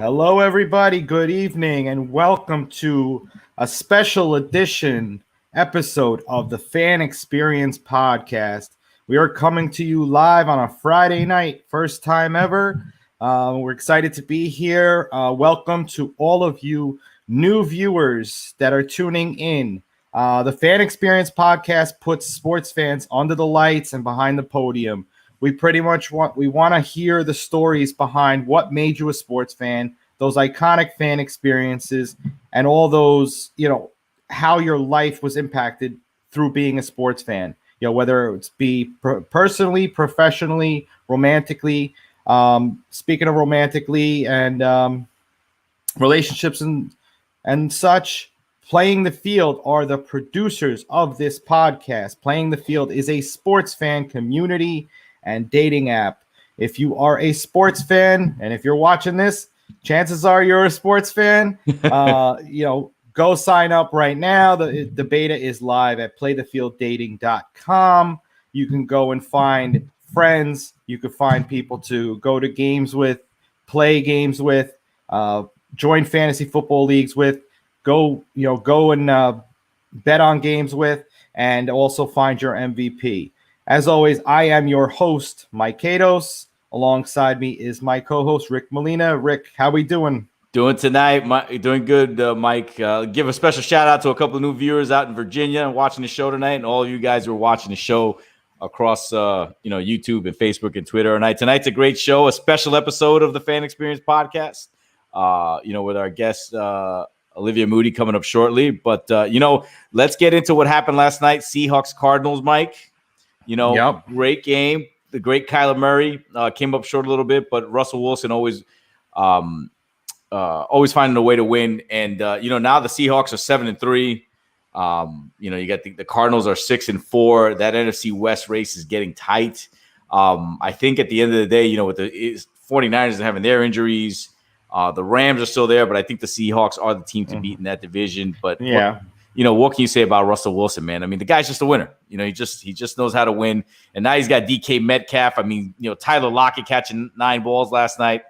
Hello, everybody. Good evening, and welcome to a special edition episode of the Fan Experience Podcast. We are coming to you live on a Friday night, first time ever. We're excited to be here. Welcome to all of you new viewers that are tuning in. The Fan Experience Podcast puts sports fans under the lights and behind the podium. We pretty much want to hear the stories behind what made you a sports fan, those iconic fan experiences, and all those, how your life was impacted through being a sports fan. Whether it's be personally, professionally, romantically. Speaking of romantically and relationships and such, Playing the Field are the producers of this podcast. Playing the Field is a sports fan community and dating app. If you are a sports fan, and if you're watching this, chances are you're a sports fan. Go sign up right now. The beta is live at playthefielddating.com. You can go and find friends. You can find people to go to games with, play games with, join fantasy football leagues with, go and bet on games with, and also find your MVP. As always, I am your host, Mike Kados. Alongside me is my co-host, Rick Molina. Rick, how we doing? Doing tonight, doing good, Mike. Give a special shout out to a couple of new viewers out in Virginia and watching the show tonight, and all of you guys who are watching the show across, YouTube and Facebook and Twitter tonight. Tonight's a great show, a special episode of the Fan Experience Podcast. With our guest Olivia Moody coming up shortly. But let's get into what happened last night. Seahawks Cardinals, Mike. Great game. The great Kyler Murray came up short a little bit, but Russell Wilson always finding a way to win. And now the Seahawks are 7-3. You got the Cardinals are 6-4. That NFC West race is getting tight. I think at the end of the day, with the 49ers and having their injuries, the Rams are still there, but I think the Seahawks are the team to beat in that division. But yeah. What can you say about Russell Wilson, man? I mean, the guy's just a winner. He just knows how to win. And now he's got DK Metcalf. I mean, Tyler Lockett catching 9 balls last night.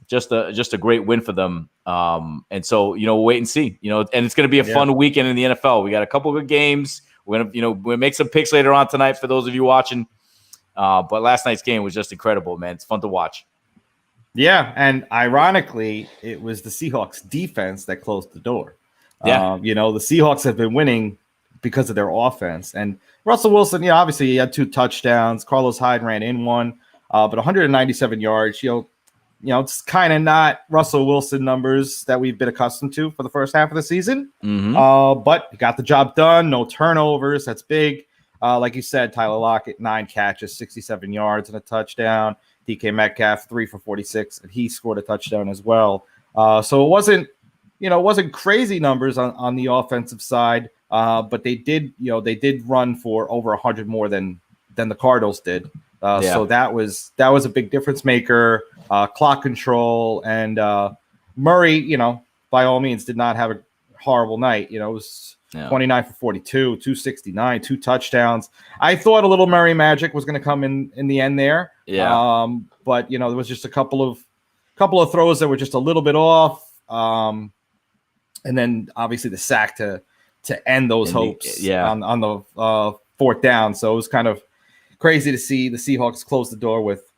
Just a great win for them. And so, we'll wait and see. And it's going to be a fun weekend in the NFL. We got a couple of good games. We're gonna, we'll make some picks later on tonight for those of you watching. But last night's game was just incredible, man. It's fun to watch. Yeah, and ironically, it was the Seahawks defense that closed the door. Yeah. The Seahawks have been winning because of their offense. And Russell Wilson, obviously he had 2 touchdowns. Carlos Hyde ran in one, but 197 yards. It's kind of not Russell Wilson numbers that we've been accustomed to for the first half of the season. Mm-hmm. But he got the job done. No turnovers. That's big. Like you said, Tyler Lockett, 9 catches, 67 yards and a touchdown. DK Metcalf, 3 for 46, and he scored a touchdown as well. So it wasn't crazy numbers on the offensive side, but they did run for over 100 more than the Cardinals did. So that was a big difference maker. Clock control, and Murray, by all means, did not have a horrible night. It was 29 for 42, 269, 2 touchdowns. I thought a little Murray magic was going to come in the end there. Yeah. But there was just a couple of throws that were just a little bit off. And then obviously the sack to end those hopes on the 4th down. So it was kind of crazy to see the Seahawks close the door with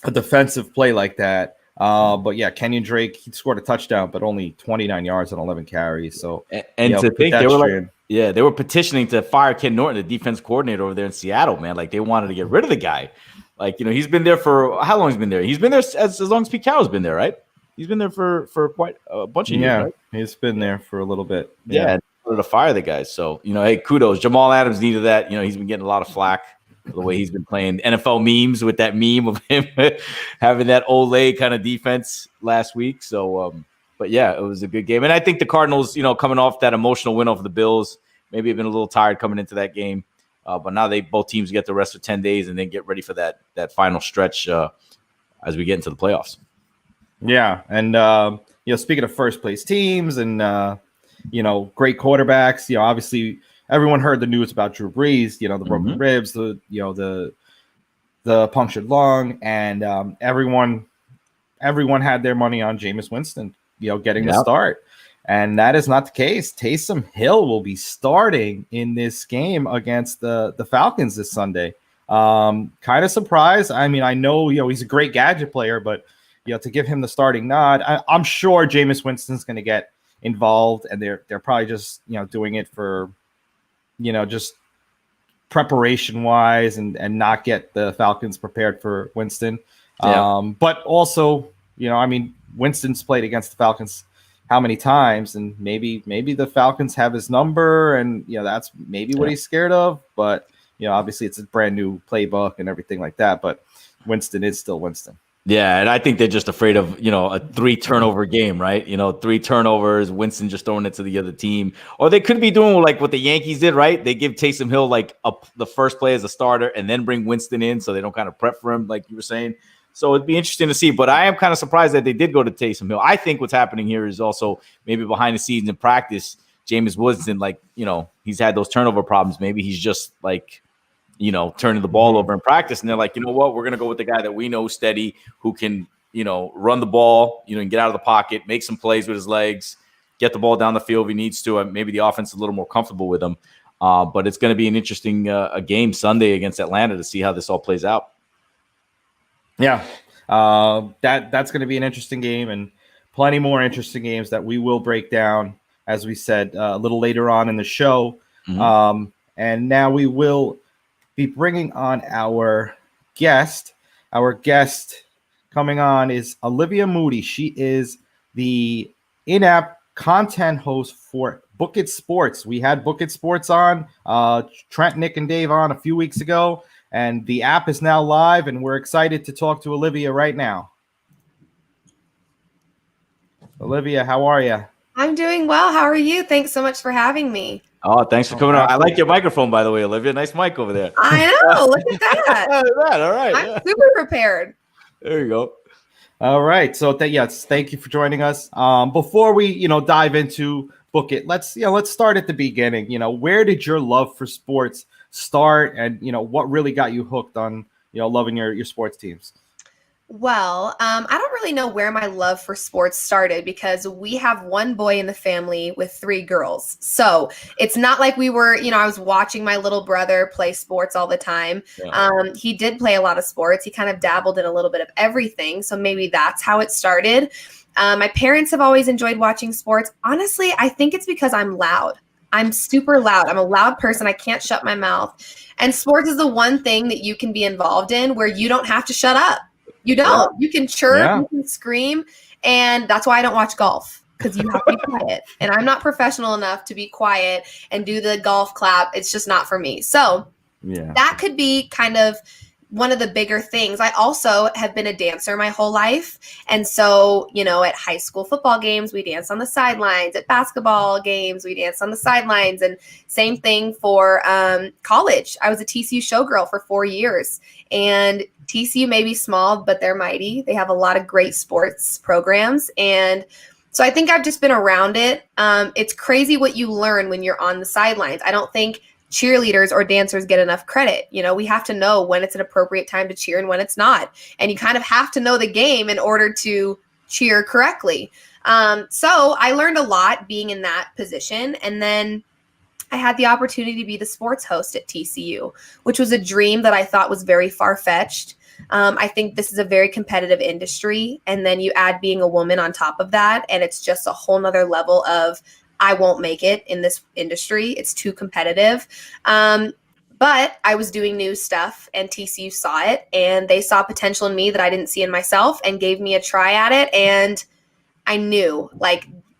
a defensive play like that. But yeah, Kenyon Drake, he scored a touchdown, but only 29 yards and 11 carries. So and to think they were petitioning to fire Ken Norton, the defense coordinator over there in Seattle, man. Like they wanted to get rid of the guy. Like, he's been there for how long? He's been there. He's been there as long as Pete Carroll's been there, right? He's been there for quite a bunch of years. Right? He's been there for a little bit. Yeah, to fire the guy. So hey, kudos. Jamal Adams needed that. He's been getting a lot of flack for the way he's been playing NFL memes with that meme of him having that Olay kind of defense last week. So, but yeah, it was a good game. And I think the Cardinals, coming off that emotional win over the Bills, maybe have been a little tired coming into that game. But now both teams get the rest of 10 days and then get ready for that final stretch as we get into the playoffs. Yeah, and speaking of first place teams and great quarterbacks, obviously everyone heard the news about Drew Brees, the broken ribs, the punctured lung, and everyone everyone had their money on Jameis Winston, getting the start. And that is not the case. Taysom Hill will be starting in this game against the Falcons this Sunday. Kind of surprised. I mean, I know, he's a great gadget player, but, to give him the starting nod, I'm sure Jameis Winston's going to get involved, and they're probably just, doing it for, just preparation wise and not get the Falcons prepared for Winston. But also, Winston's played against the Falcons how many times, and maybe the Falcons have his number, and that's maybe what he's scared of. But obviously it's a brand new playbook and everything like that. But Winston is still Winston. Yeah, and I think they're just afraid of a 3 turnover game, right? 3 turnovers, Winston just throwing it to the other team, or they could be doing like what the Yankees did, right? They give Taysom Hill like the first play as a starter, and then bring Winston in so they don't kind of prep for him, like you were saying. So it'd be interesting to see, but I am kind of surprised that they did go to Taysom Hill. I think what's happening here is also maybe behind the scenes in practice, Jameis Winston, he's had those turnover problems. Maybe he's just turning the ball over in practice, and they're like, you know what, we're going to go with the guy that we know steady, who can, run the ball, and get out of the pocket, make some plays with his legs, get the ball down the field if he needs to. Maybe the offense is a little more comfortable with him. But it's going to be an interesting game Sunday against Atlanta to see how this all plays out. Yeah, that's going to be an interesting game, and plenty more interesting games that we will break down, as we said, a little later on in the show. Mm-hmm. And now we will be bringing on our guest. Our guest coming on is Olivia Moody. She is the in-app content host for BookIt Sports. We had BookIt Sports on, Trent, Nick, and Dave on a few weeks ago. And the app is now live, and we're excited to talk to Olivia right now. Olivia, how are you? I'm doing well. How are you? Thanks so much for having me. Oh, thanks for coming on. I like your microphone, by the way, Olivia. Nice mic over there. I know. Look at that. All right. I'm super prepared. There you go. All right. So yes, thank you for joining us. Before we, dive into BookIt, let's start at the beginning. Where did your love for sports start, and what really got you hooked on loving your sports teams? Well, I don't really know where my love for sports started, because we have one boy in the family with 3 girls. So it's not like we were, I was watching my little brother play sports all the time. Yeah. He did play a lot of sports. He kind of dabbled in a little bit of everything. So maybe that's how it started. My parents have always enjoyed watching sports. Honestly, I think it's because I'm loud. I'm super loud. I'm a loud person. I can't shut my mouth. And sports is the one thing that you can be involved in where you don't have to shut up. You don't. You can chirp, you can scream. And that's why I don't watch golf, because you have to be quiet. And I'm not professional enough to be quiet and do the golf clap. It's just not for me. So that could be kind of one of the bigger things. I also have been a dancer my whole life. And so, at high school football games, we dance on the sidelines. At basketball games, we dance on the sidelines. And same thing for college. I was a TCU showgirl for 4 years. And TCU may be small, but they're mighty. They have a lot of great sports programs. And so I think I've just been around it. It's crazy what you learn when you're on the sidelines. I don't think cheerleaders or dancers get enough credit. We have to know when it's an appropriate time to cheer and when it's not. And you kind of have to know the game in order to cheer correctly. So I learned a lot being in that position. And then I had the opportunity to be the sports host at TCU, which was a dream that I thought was very far-fetched. I think this is a very competitive industry. And then you add being a woman on top of that, and it's just a whole nother level of I won't make it in this industry. It's too competitive. But I was doing new stuff, and TCU saw it, and they saw potential in me that I didn't see in myself and gave me a try at it. And I knew,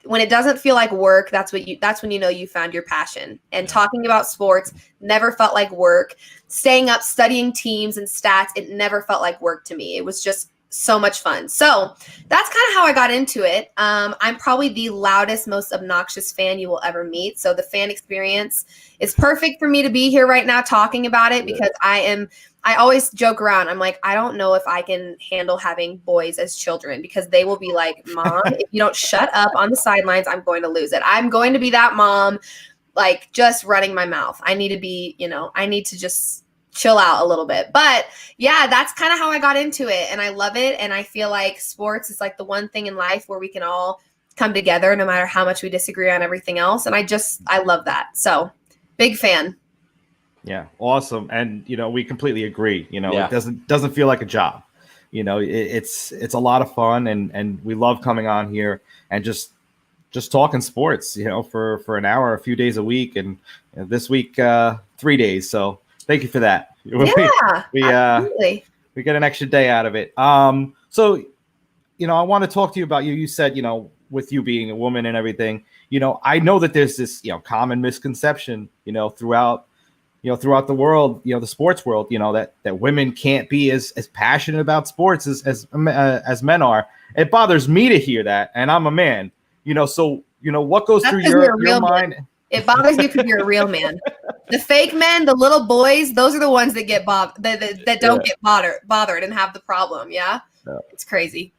when it doesn't feel like work, that's when you found your passion. And talking about sports never felt like work. Staying up, studying teams and stats, it never felt like work to me. It was just so much fun. So that's kind of how I got into it. I'm probably the loudest, most obnoxious fan you will ever meet. So the fan experience is perfect for me to be here right now talking about it, because I always joke around. I'm like, I don't know if I can handle having boys as children, because they will be like, Mom, if you don't shut up on the sidelines, I'm going to lose it. I'm going to be that mom, just running my mouth. I need to be, I need to just chill out a little bit. But yeah, that's kind of how I got into it, and I love it. And I feel like sports is like the one thing in life where we can all come together no matter how much we disagree on everything else. And I love that. So big fan. Yeah. Awesome. And, we completely agree. It doesn't feel like a job. It's a lot of fun, and we love coming on here and just talking sports, for an hour, a few days a week. And this week, 3 days. So thank you for that. Yeah, absolutely. We get an extra day out of it. So, I want to talk to you about you. You said, with you being a woman and everything, I know that there's this, common misconception, throughout the world, the sports world, that women can't be as passionate about sports as men are. It bothers me to hear that. And I'm a man, so, what goes through your mind? Man. It bothers me because you're a real man. The fake men, the little boys, those are the ones that get that don't get bothered and have the problem. Yeah. It's crazy.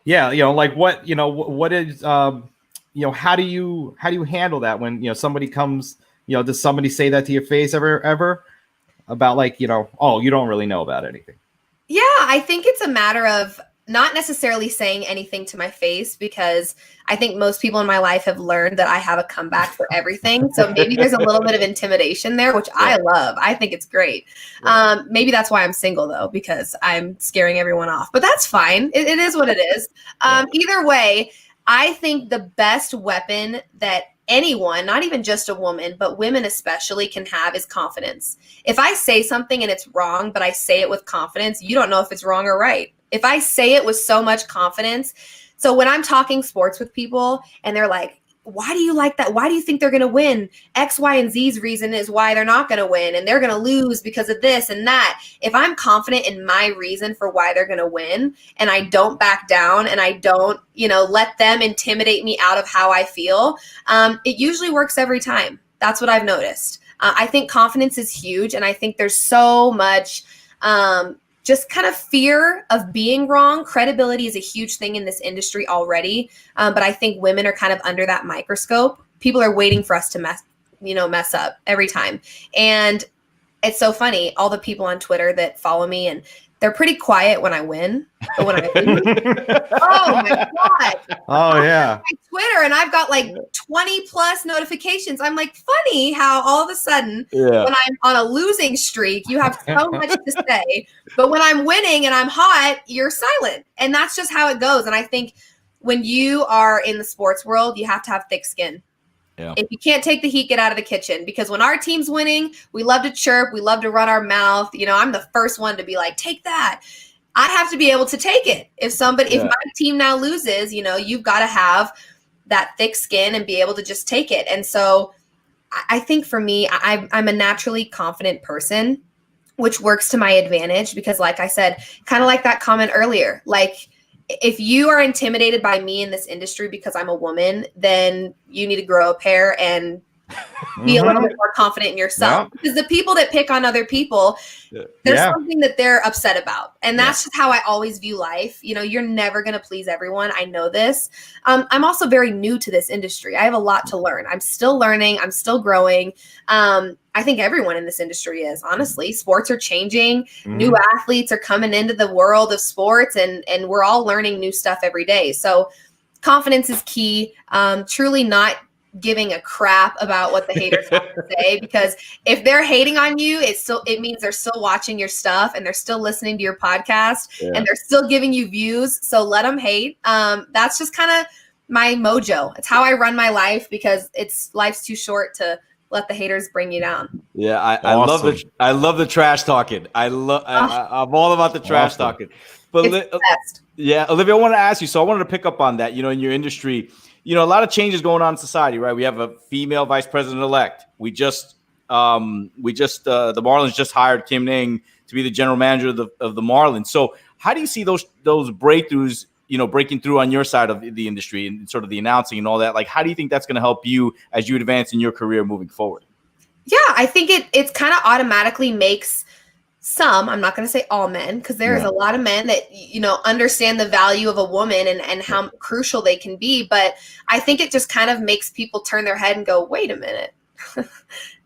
Yeah. Like what is, how do you handle that when, somebody comes, does somebody say that to your face ever about like, oh, you don't really know about anything? Yeah, I think it's a matter of not necessarily saying anything to my face, because I think most people in my life have learned that I have a comeback for everything. So maybe there's a little bit of intimidation there, which I love. I think it's great. Yeah. Maybe that's why I'm single though, because I'm scaring everyone off, but that's fine. It is what it is. Either way, I think the best weapon that anyone, not even just a woman, but women especially, can have is confidence. If I say something and it's wrong, but I say it with confidence, you don't know if it's wrong or right. If I say it with so much confidence. So when I'm talking sports with people and they're like, why do you like that? Why do you think they're going to win? X, Y, and Z's reason is why they're not going to win, and they're going to lose because of this and that. If I'm confident in my reason for why they're going to win, and I don't back down and I don't, let them intimidate me out of how I feel, it usually works every time. That's what I've noticed. I think confidence is huge, and I think there's so much just kind of fear of being wrong. Credibility is a huge thing in this industry already. But I think women are kind of under that microscope. People are waiting for us to mess up every time. And it's so funny. All the people on Twitter that follow me, and they're pretty quiet when I win. But when I win, oh my God. Oh yeah. My Twitter, and I've got like 20 plus notifications. I'm like, funny how all of a sudden when I'm on a losing streak, you have so much to say. But when I'm winning and I'm hot, you're silent. And that's just how it goes. And I think when you are in the sports world, you have to have thick skin. Yeah. If you can't take the heat, get out of the kitchen. Because when our team's winning, we love to chirp. We love to run our mouth. I'm the first one to be like, take that. I have to be able to take it. If my team now loses, you've got to have that thick skin and be able to just take it. And so I think for me, I'm a naturally confident person, which works to my advantage because, like I said, kind of like that comment earlier, like, if you are intimidated by me in this industry because I'm a woman, then you need to grow a pair and be a little bit more confident in yourself. Because the people that pick on other people, there's something that they're upset about. And that's just how I always view life. You're never going to please everyone. I know this. I'm also very new to this industry. I have a lot to learn. I'm still learning. I'm still growing. I think everyone in this industry is, honestly. Sports are changing. New athletes are coming into the world of sports, and we're all learning new stuff every day. So confidence is key. Truly not giving a crap about what the haters have to say, because if they're hating on you, it means they're still watching your stuff and they're still listening to your podcast and they're still giving you views. So let them hate. That's just kind of my mojo. It's how I run my life, because life's too short to let the haters bring you down. Yeah, I love the trash talking. I'm all about the trash talking. But it's the best. Yeah, Olivia, I want to ask you. So I wanted to pick up on that. In your industry, a lot of changes going on in society, right? We have a female vice president-elect. The Marlins just hired Kim Ning to be the general manager of the Marlins. So how do you see those breakthroughs, breaking through on your side of the industry and sort of the announcing and all that? Like, how do you think that's going to help you as you advance in your career moving forward? Yeah, I think it's kind of automatically makes some, I'm not going to say all men, because there's a lot of men that, understand the value of a woman and how crucial they can be. But I think it just kind of makes people turn their head and go, wait a minute.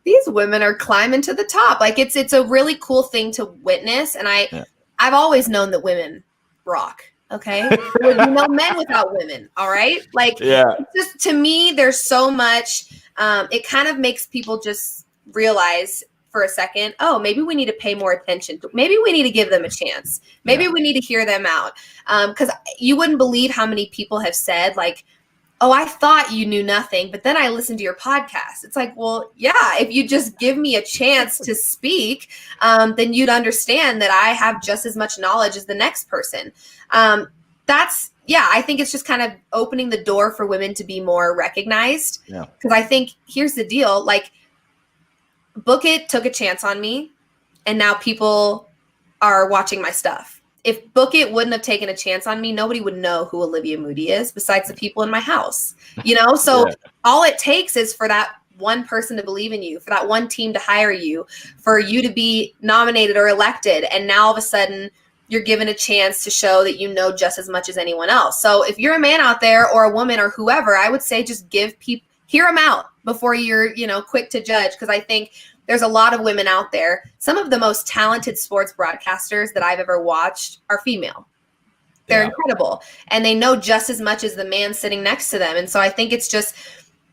these women are climbing to the top. Like it's a really cool thing to witness. And I've always known that women rock. Okay. There would be no men without women. All right. Like it's just, to me, there's so much, it kind of makes people just realize for a second, oh, maybe we need to pay more attention. Maybe we need to give them a chance. Maybe we need to hear them out. Because you wouldn't believe how many people have said, like, oh, I thought you knew nothing, but then I listened to your podcast. It's like, well, yeah, if you just give me a chance to speak, then you'd understand that I have just as much knowledge as the next person. I think it's just kind of opening the door for women to be more recognized. Yeah. Because I think here's the deal, like, BookIt took a chance on me, and now people are watching my stuff. If BookIt wouldn't have taken a chance on me, nobody would know who Olivia Moody is besides the people in my house, you know? So all it takes is for that one person to believe in you, for that one team to hire you, for you to be nominated or elected. And now all of a sudden you're given a chance to show that you know just as much as anyone else. So if you're a man out there or a woman or whoever, I would say just hear them out before you're, quick to judge. Because I think there's a lot of women out there. Some of the most talented sports broadcasters that I've ever watched are female. They're incredible. And they know just as much as the man sitting next to them. And so I think it's just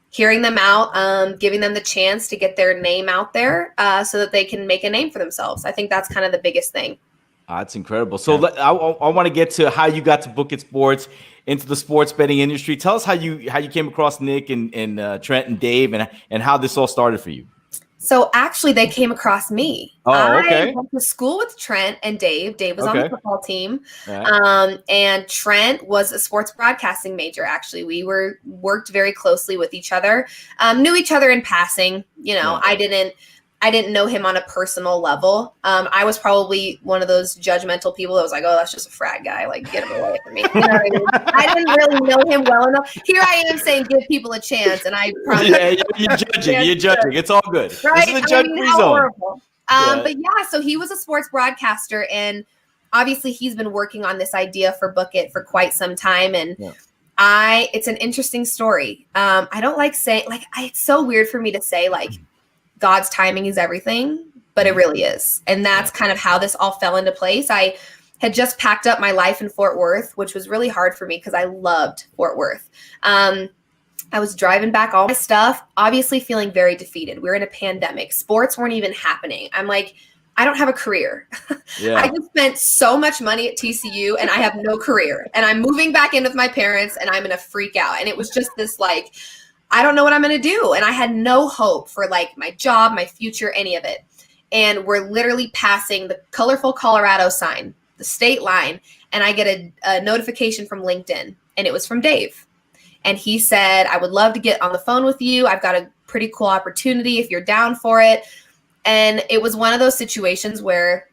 hearing them out, giving them the chance to get their name out there so that they can make a name for themselves. I think that's kind of the biggest thing. That's incredible. So I want to get to how you got to BookIt Sports, into the sports betting industry. Tell us how you came across Nick and Trent and Dave and how this all started for you. So actually, they came across me. Oh, okay. I went to school with Trent and Dave. Dave was on the football team. Right. And Trent was a sports broadcasting major, actually. We worked very closely with each other, knew each other in passing. I didn't know him on a personal level. I was probably one of those judgmental people that was like, oh, that's just a frat guy. Like, get him away from me. You know what I mean? I didn't really know him well enough. Here I am saying give people a chance. And I probably. Yeah, you're judging. It's all good. Right? This is a judge-free zone. But so he was a sports broadcaster. And obviously he's been working on this idea for BookIt for quite some time. And it's an interesting story. I don't like saying, it's so weird for me to say, God's timing is everything, but it really is. And that's kind of how this all fell into place. I had just packed up my life in Fort Worth, which was really hard for me because I loved Fort Worth. I was driving back all my stuff, obviously feeling very defeated. We were in a pandemic. Sports weren't even happening. I'm like, I don't have a career. I just spent so much money at TCU and I have no career. And I'm moving back in with my parents and I'm going to freak out. And it was just this I don't know what I'm going to do. And I had no hope for my job, my future, any of it. And we're literally passing the colorful Colorado sign, the state line. And I get a notification from LinkedIn, and it was from Dave. And he said, I would love to get on the phone with you. I've got a pretty cool opportunity if you're down for it. And it was one of those situations where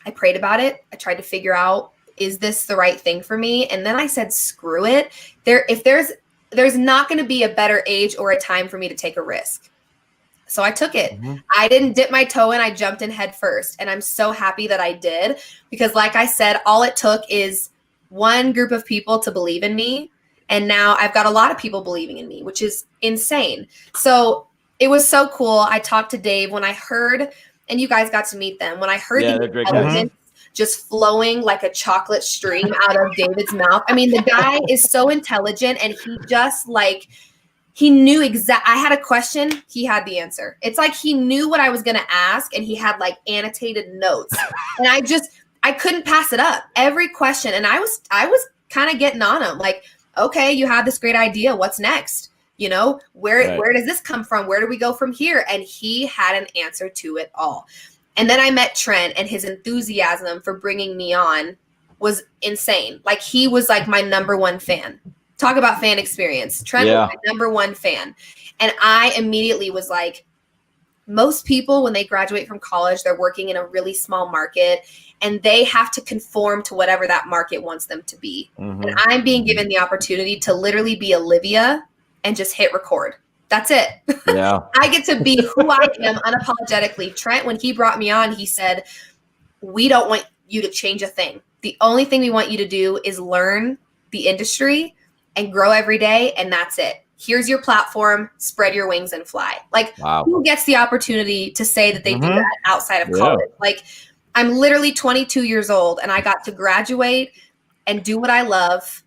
I prayed about it. I tried to figure out, is this the right thing for me? And then I said, screw it. There's not going to be a better age or a time for me to take a risk. So I took it. Mm-hmm. I didn't dip my toe in. I jumped in head first. And I'm so happy that I did because like I said, all it took is one group of people to believe in me. And now I've got a lot of people believing in me, which is insane. So it was so cool. I talked to Dave when I heard, and you guys got to meet them. When I heard the intelligence just flowing like a chocolate stream out of David's mouth. I mean, the guy is so intelligent and he just he knew I had a question. He had the answer. It's like he knew what I was going to ask and he had annotated notes and I couldn't pass it up every question. And I was kind of getting on him okay, you have this great idea. What's next? Where does this come from? Where do we go from here? And he had an answer to it all. And then I met Trent and his enthusiasm for bringing me on was insane. He was my number one fan. Talk about fan experience. Trent was my number one fan. And I immediately was most people, when they graduate from college, they're working in a really small market and they have to conform to whatever that market wants them to be. Mm-hmm. And I'm being given the opportunity to literally be Olivia and just hit record. That's it. Yeah. I get to be who I am unapologetically. Trent, when he brought me on, he said, we don't want you to change a thing. The only thing we want you to do is learn the industry and grow every day. And that's it. here's your platform, spread your wings and fly. Like, Wow. who gets the opportunity to say that they do that outside of college? Like, I'm literally 22 years old and I got to graduate and do what I love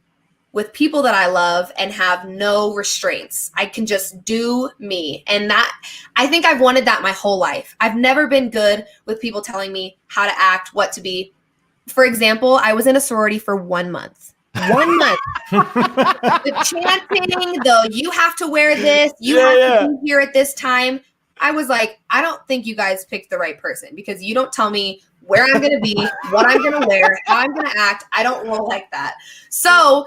with people that I love and have no restraints. I can just do me. And that, I think I've wanted that my whole life. I've never been good with people telling me how to act, what to be. For example, I was in a sorority for 1 month. 1 month. The chanting, you have to wear this, you have to be here at this time. I was like, I don't think you guys picked the right person because you don't tell me where I'm going to be, what I'm going to wear, how I'm going to act. I don't roll like that. So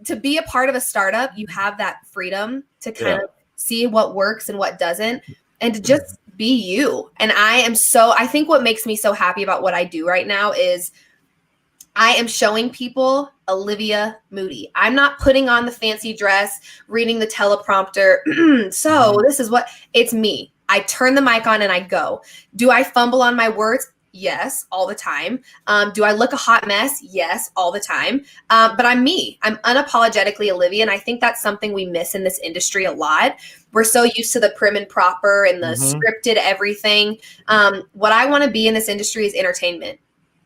to be a part of a startup, you have that freedom to kind of see what works and what doesn't, and to just be you. And I think what makes me so happy about what I do right now is I am showing people Olivia Moody. I'm not putting on the fancy dress, reading the teleprompter. So this is what, it's me. I turn the mic on and I go. Do I fumble on my words? Yes, all the time. Do I look a hot mess? Yes, all the time. But I'm me. I'm unapologetically Olivia. And I think that's something we miss in this industry a lot. We're so used to the prim and proper and the scripted everything. What I want to be in this industry is entertainment.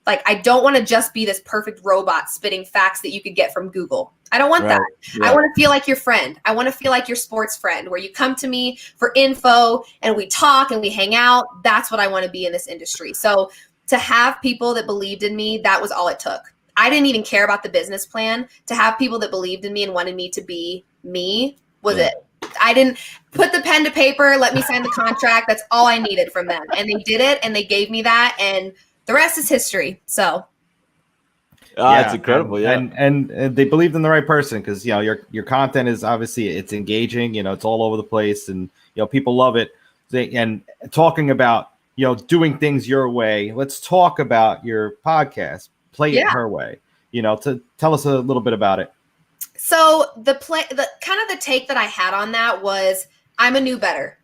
Like, I don't want to just be this perfect robot spitting facts that you could get from Google. I don't want that. Yeah. I want to feel like your friend. I want to feel like your sports friend, where you come to me for info and we talk and we hang out. That's what I want to be in this industry. So to have people that believed in me, that was all it took. I didn't even care about the business plan. To have people that believed in me and wanted me to be me was it. I didn't put the pen to paper, let me sign the contract. That's all I needed from them. And they did it, and they gave me that, and the rest is history. So it's incredible. And they believed in the right person, because your content is obviously, it's engaging, it's all over the place, and people love it. And talking about doing things your way, let's talk about your podcast, Play It Her Way. To tell us a little bit about it. So the kind of the take that I had on that was, I'm a new better,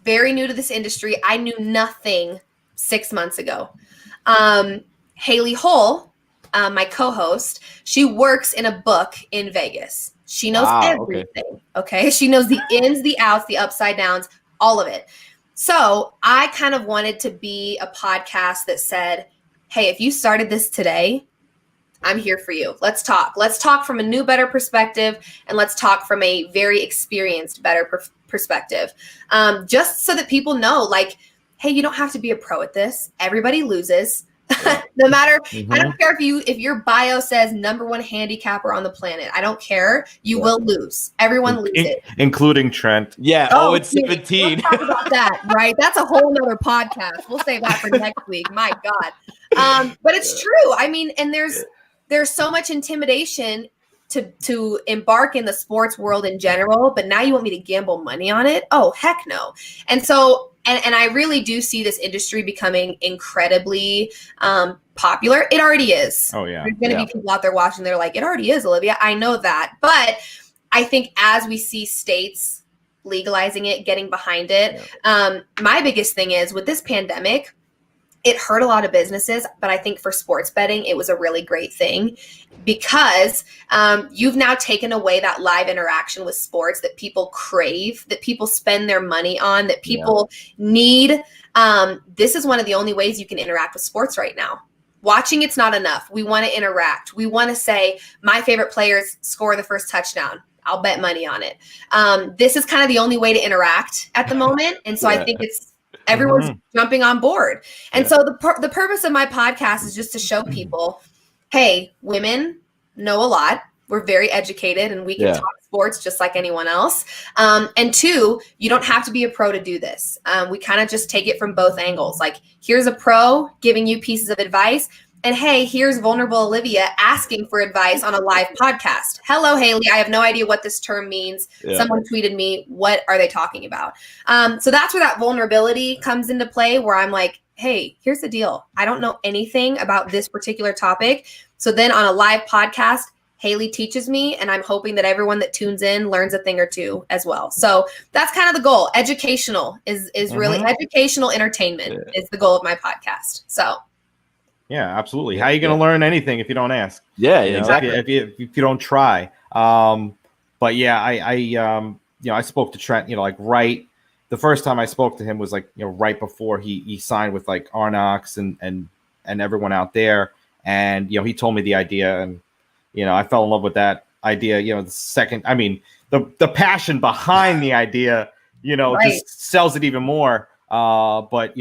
very new to this industry. I knew nothing 6 months ago. Haley Hull, my co-host, she works in a book in Vegas. She knows everything. Okay. She knows the ins, the outs, the upside downs, all of it. So I kind of wanted to be a podcast that said, hey, if you started this today, I'm here for you. Let's talk. Let's talk from a new, better perspective, and let's talk from a very experienced, better perspective. Just so that people know, like, hey, you don't have to be a pro at this. Everybody loses. No matter, I don't care if your bio says #1 handicapper on the planet. I don't care. You will lose. Everyone loses. Including Trent. Yeah. It's 17. Let's talk about that, right? That's a whole nother podcast. We'll save that for next week. My God. But it's true. I mean, and there's so much intimidation to embark in the sports world in general, but now you want me to gamble money on it? Oh, heck no. And so, and I really do see this industry becoming incredibly popular. It already is. Oh, yeah. There's going to be people out there watching. They're like, it already is, Olivia. I know that. But I think as we see states legalizing it, getting behind it, my biggest thing is, with this pandemic, it hurt a lot of businesses, but I think for sports betting, it was a really great thing, because you've now taken away that live interaction with sports that people crave, that people spend their money on, that people need. This is one of the only ways you can interact with sports right now. Watching it's not enough. We want to interact. We want to say, my favorite players score the first touchdown. I'll bet money on it. This is kind of the only way to interact at the moment. And so I think everyone's jumping on board. And so the purpose of my podcast is just to show people, hey, women know a lot. We're very educated, and we can talk sports just like anyone else. And two, you don't have to be a pro to do this. We kind of just take it from both angles. Like, here's a pro giving you pieces of advice, and hey, here's vulnerable Olivia asking for advice on a live podcast. Hello, Haley. I have no idea what this term means. Someone tweeted me. What are they talking about? So that's where that vulnerability comes into play, where I'm like, hey, here's the deal. I don't know anything about this particular topic. So then on a live podcast, Haley teaches me, and I'm hoping that everyone that tunes in learns a thing or two as well. So that's kind of the goal. Educational is really educational entertainment is the goal of my podcast. So. Yeah, absolutely. How are you going to learn anything if you don't ask? Yeah, exactly. If you don't try. But yeah, I I spoke to Trent, like the first time I spoke to him was like, right before he signed with like Arnox and everyone out there. And, he told me the idea, and, I fell in love with that idea. The second, I mean, the passion behind the idea, just sells it even more. But,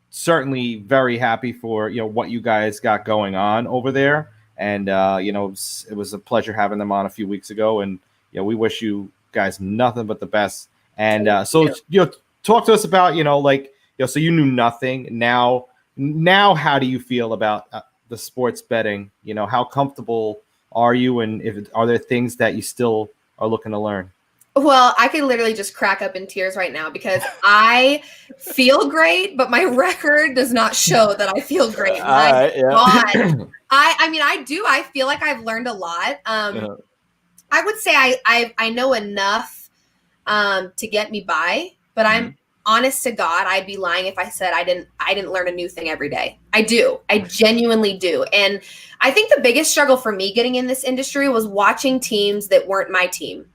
certainly very happy for, what you guys got going on over there. And, it was a pleasure having them on a few weeks ago. And, we wish you guys nothing but the best. And talk to us about, so you knew nothing. Now, how do you feel about the sports betting? How comfortable are you? And are there things that you still are looking to learn? Well, I could literally just crack up in tears right now because I feel great, but my record does not show that I feel great. God. I mean, I do. I feel like I've learned a lot. I would say I know enough to get me by, but I'm honest to God, I'd be lying if I said I didn't learn a new thing every day. I do. I genuinely do. And I think the biggest struggle for me getting in this industry was watching teams that weren't my team.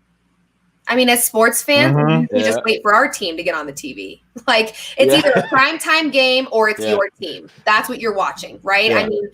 I mean, as sports fans, you just wait for our team to get on the TV. Like, it's either a primetime game or it's your team. That's what you're watching, right? I mean,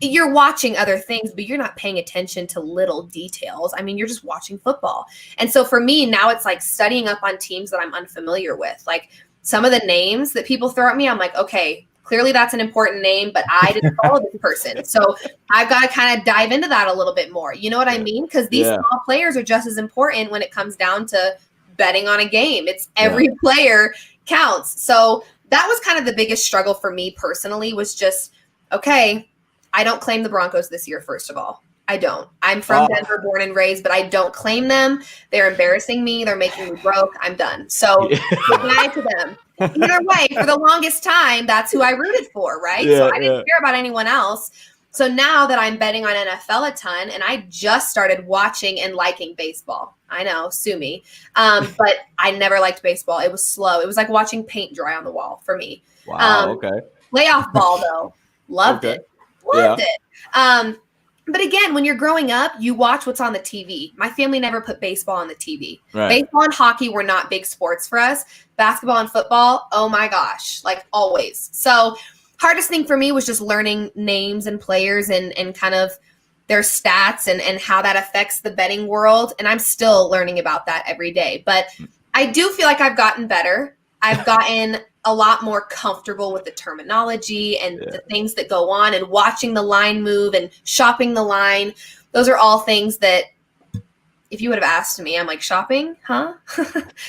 you're watching other things, but you're not paying attention to little details. I mean, you're just watching football. And so for me, now it's like studying up on teams that I'm unfamiliar with. Like, some of the names that people throw at me, I'm like, okay, clearly that's an important name, but I didn't follow this person. So I've got to kind of dive into that a little bit more. You know what I mean? Because these small players are just as important when it comes down to betting on a game. It's every player counts. So that was kind of the biggest struggle for me personally, was just, okay, I don't claim the Broncos this year, first of all. I don't. I'm from Denver, born and raised, but I don't claim them. They're embarrassing me. They're making me broke. I'm done. So goodbye to them. Either way, for the longest time, that's who I rooted for, right? So I didn't care about anyone else. So now that I'm betting on NFL a ton, and I just started watching and liking baseball. I know, sue me. But I never liked baseball. It was slow. It was like watching paint dry on the wall for me. Wow, okay. Playoff ball, though. Loved it. Loved it. But again, when you're growing up, you watch what's on the TV. My family never put baseball on the TV. Right. Baseball and hockey were not big sports for us. Basketball and football, oh my gosh, like always. So hardest thing for me was just learning names and players and kind of their stats and how that affects the betting world. And I'm still learning about that every day. But I do feel like I've gotten better. I've gotten a lot more comfortable with the terminology and the things that go on, and watching the line move and shopping the line. Those are all things that if you would have asked me, I'm like, shopping? Huh?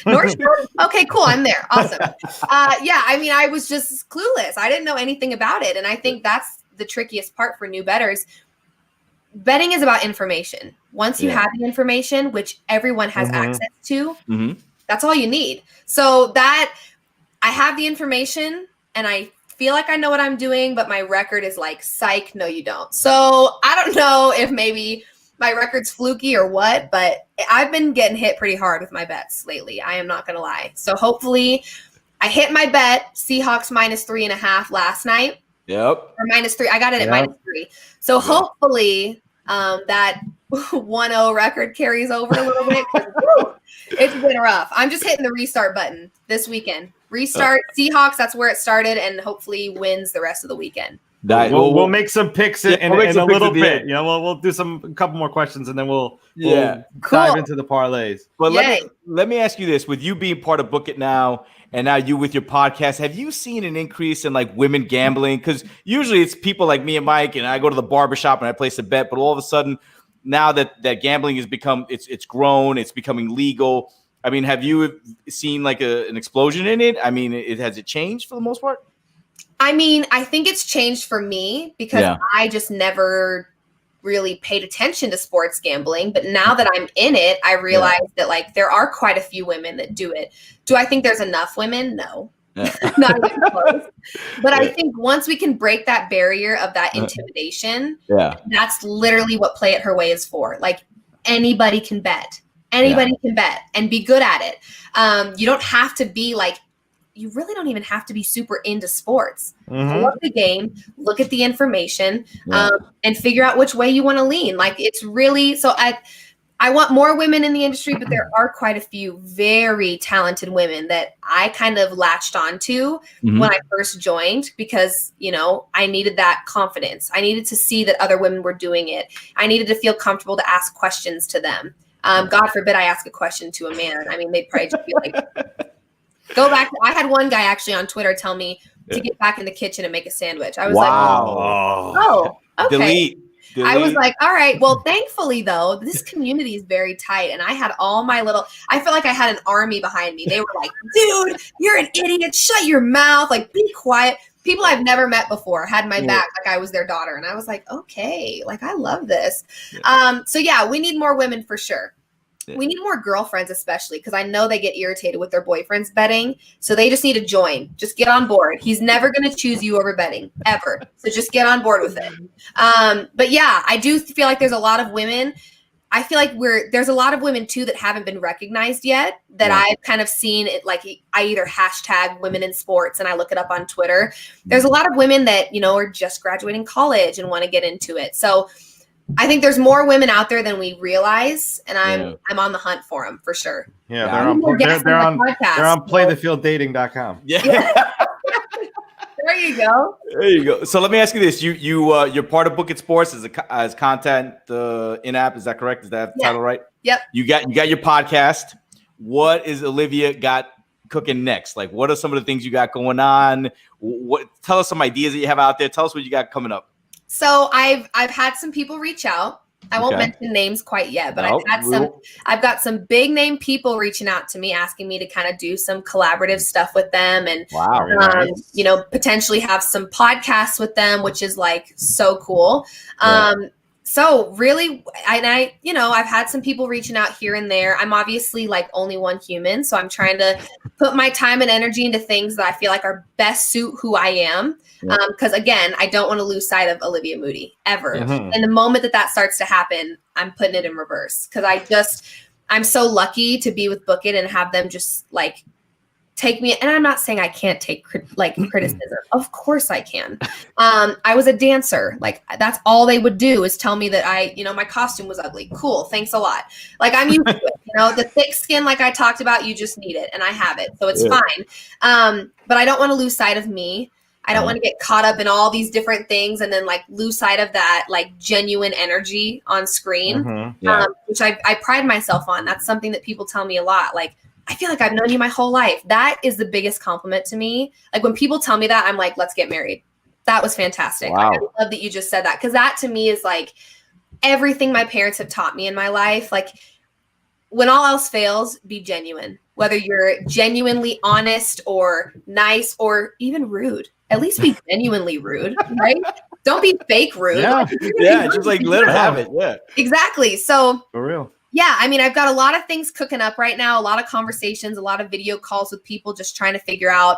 Nordstrom? Okay, cool. I'm there. Awesome. I mean, I was just clueless. I didn't know anything about it. And I think that's the trickiest part for new bettors. Betting is about information. Once you have the information, which everyone has access to, that's all you need. So that I have the information and I feel like I know what I'm doing, but my record is like, psych, no, you don't. So I don't know if maybe my record's fluky or what, but I've been getting hit pretty hard with my bets lately. I am not going to lie. So hopefully I hit my bet, Seahawks -3.5 last night. Or -3. I got it at -3. So hopefully that 1-0 record carries over a little bit. It's been rough. I'm just hitting the restart button this weekend. Restart Seahawks. That's where it started, and hopefully wins the rest of the weekend. We'll make some picks in a little bit. We'll do a couple more questions, and then we'll dive into the parlays. But let me ask you this: with you being part of BookIt now, and now you with your podcast, have you seen an increase in like women gambling? Because usually it's people like me and Mike, and I go to the barbershop and I place a bet, but all of a sudden, now that gambling has become it's grown, it's becoming legal. I mean, have you seen like an explosion in it? I mean, has it changed for the most part? I mean, I think it's changed for me because I just never really paid attention to sports gambling. But now that I'm in it, I realize that like there are quite a few women that do it. Do I think there's enough women? No. Not even close. But I think once we can break that barrier of that intimidation, that's literally what Play It Her Way is for. Like anybody can bet. Anybody can bet and be good at it. You don't have to be like, you really don't even have to be super into sports. Pull up the game, look at the information, and figure out which way you want to lean. Like it's really, so I want more women in the industry, but there are quite a few very talented women that I kind of latched onto when I first joined because, you know, I needed that confidence. I needed to see that other women were doing it. I needed to feel comfortable to ask questions to them. God forbid I ask a question to a man. I mean, they'd probably just be like, go back. I had one guy actually on Twitter tell me to get back in the kitchen and make a sandwich. I was like, oh, okay. Delete. I was like, all right. Well, thankfully, though, this community is very tight. And I had all my I felt like I had an army behind me. They were like, dude, you're an idiot. Shut your mouth. Like, be quiet. People I've never met before had my back like I was their daughter. And I was like, okay, like, I love this. So, yeah, we need more women for sure. We need more girlfriends, especially because I know they get irritated with their boyfriends betting. So they just need to join. Just get on board. He's never going to choose you over betting ever. So just get on board with it. But yeah, I do feel like there's a lot of women. I feel like there's a lot of women too that haven't been recognized yet that I've kind of seen it. Like I either hashtag women in sports and I look it up on Twitter. There's a lot of women that, you know, are just graduating college and want to get into it. So I think there's more women out there than we realize, and I'm on the hunt for them for sure. Yeah, they're on playthefielddating.com. Yeah. There you go. There you go. So let me ask you this: you're part of BookIt Sports as content in app. Is that correct? Is that the title right? Yep. You got your podcast. What is Olivia got cooking next? Like, what are some of the things you got going on? Tell us some ideas that you have out there. Tell us what you got coming up. So I've had some people reach out. I won't mention names quite yet, but I've got some big name people reaching out to me, asking me to kind of do some collaborative stuff with them and, you know, potentially have some podcasts with them, which is like so cool. So really, you know, I've had some people reaching out here and there. I'm obviously like only one human. So I'm trying to put my time and energy into things that I feel like are best suit who I am. Because again, I don't want to lose sight of Olivia Moody ever. And the moment that starts to happen, I'm putting it in reverse. Because I'm so lucky to be with BookIt and have them just like take me. And I'm not saying I can't take criticism. Of course I can. I was a dancer. Like that's all they would do is tell me that my costume was ugly. Cool. Thanks a lot. Like I'm used to it. You know, the thick skin, like I talked about, you just need it. And I have it. So it's fine. But I don't want to lose sight of me. I don't want to get caught up in all these different things and then like lose sight of that like genuine energy on screen, which I pride myself on. That's something that people tell me a lot. Like, I feel like I've known you my whole life. That is the biggest compliment to me. Like when people tell me that, I'm like, let's get married. That was fantastic. Wow. Like, I love that you just said that. Because that to me is like everything my parents have taught me in my life. Like when all else fails, be genuine. Whether you're genuinely honest or nice or even rude. At least be genuinely rude, right? Don't be fake rude. Yeah, just like let them have it. Yeah, exactly. So for real. Yeah, I mean, I've got a lot of things cooking up right now, a lot of conversations, a lot of video calls with people just trying to figure out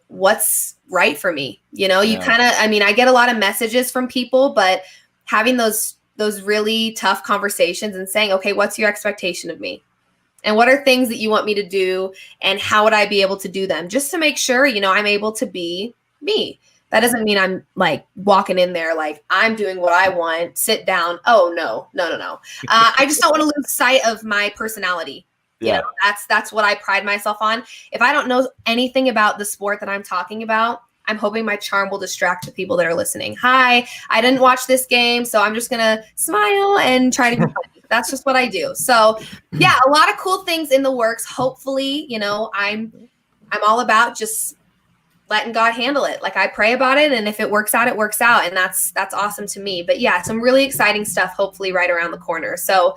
what's right for me. You know, you kind of, I mean, I get a lot of messages from people, but having those really tough conversations and saying, okay, what's your expectation of me? And what are things that you want me to do? And how would I be able to do them? Just to make sure, you know, I'm able to be me. That doesn't mean I'm like walking in there like I'm doing what I want, sit down. Oh, no. I just don't want to lose sight of my personality. You know, that's what I pride myself on. If I don't know anything about the sport that I'm talking about, I'm hoping my charm will distract the people that are listening. Hi, I didn't watch this game, so I'm just going to smile and try to be funny. That's just what I do. So yeah, a lot of cool things in the works. Hopefully, you know, I'm all about just letting God handle it. Like I pray about it. And if it works out, it works out. And that's awesome to me. But yeah, some really exciting stuff, hopefully right around the corner. So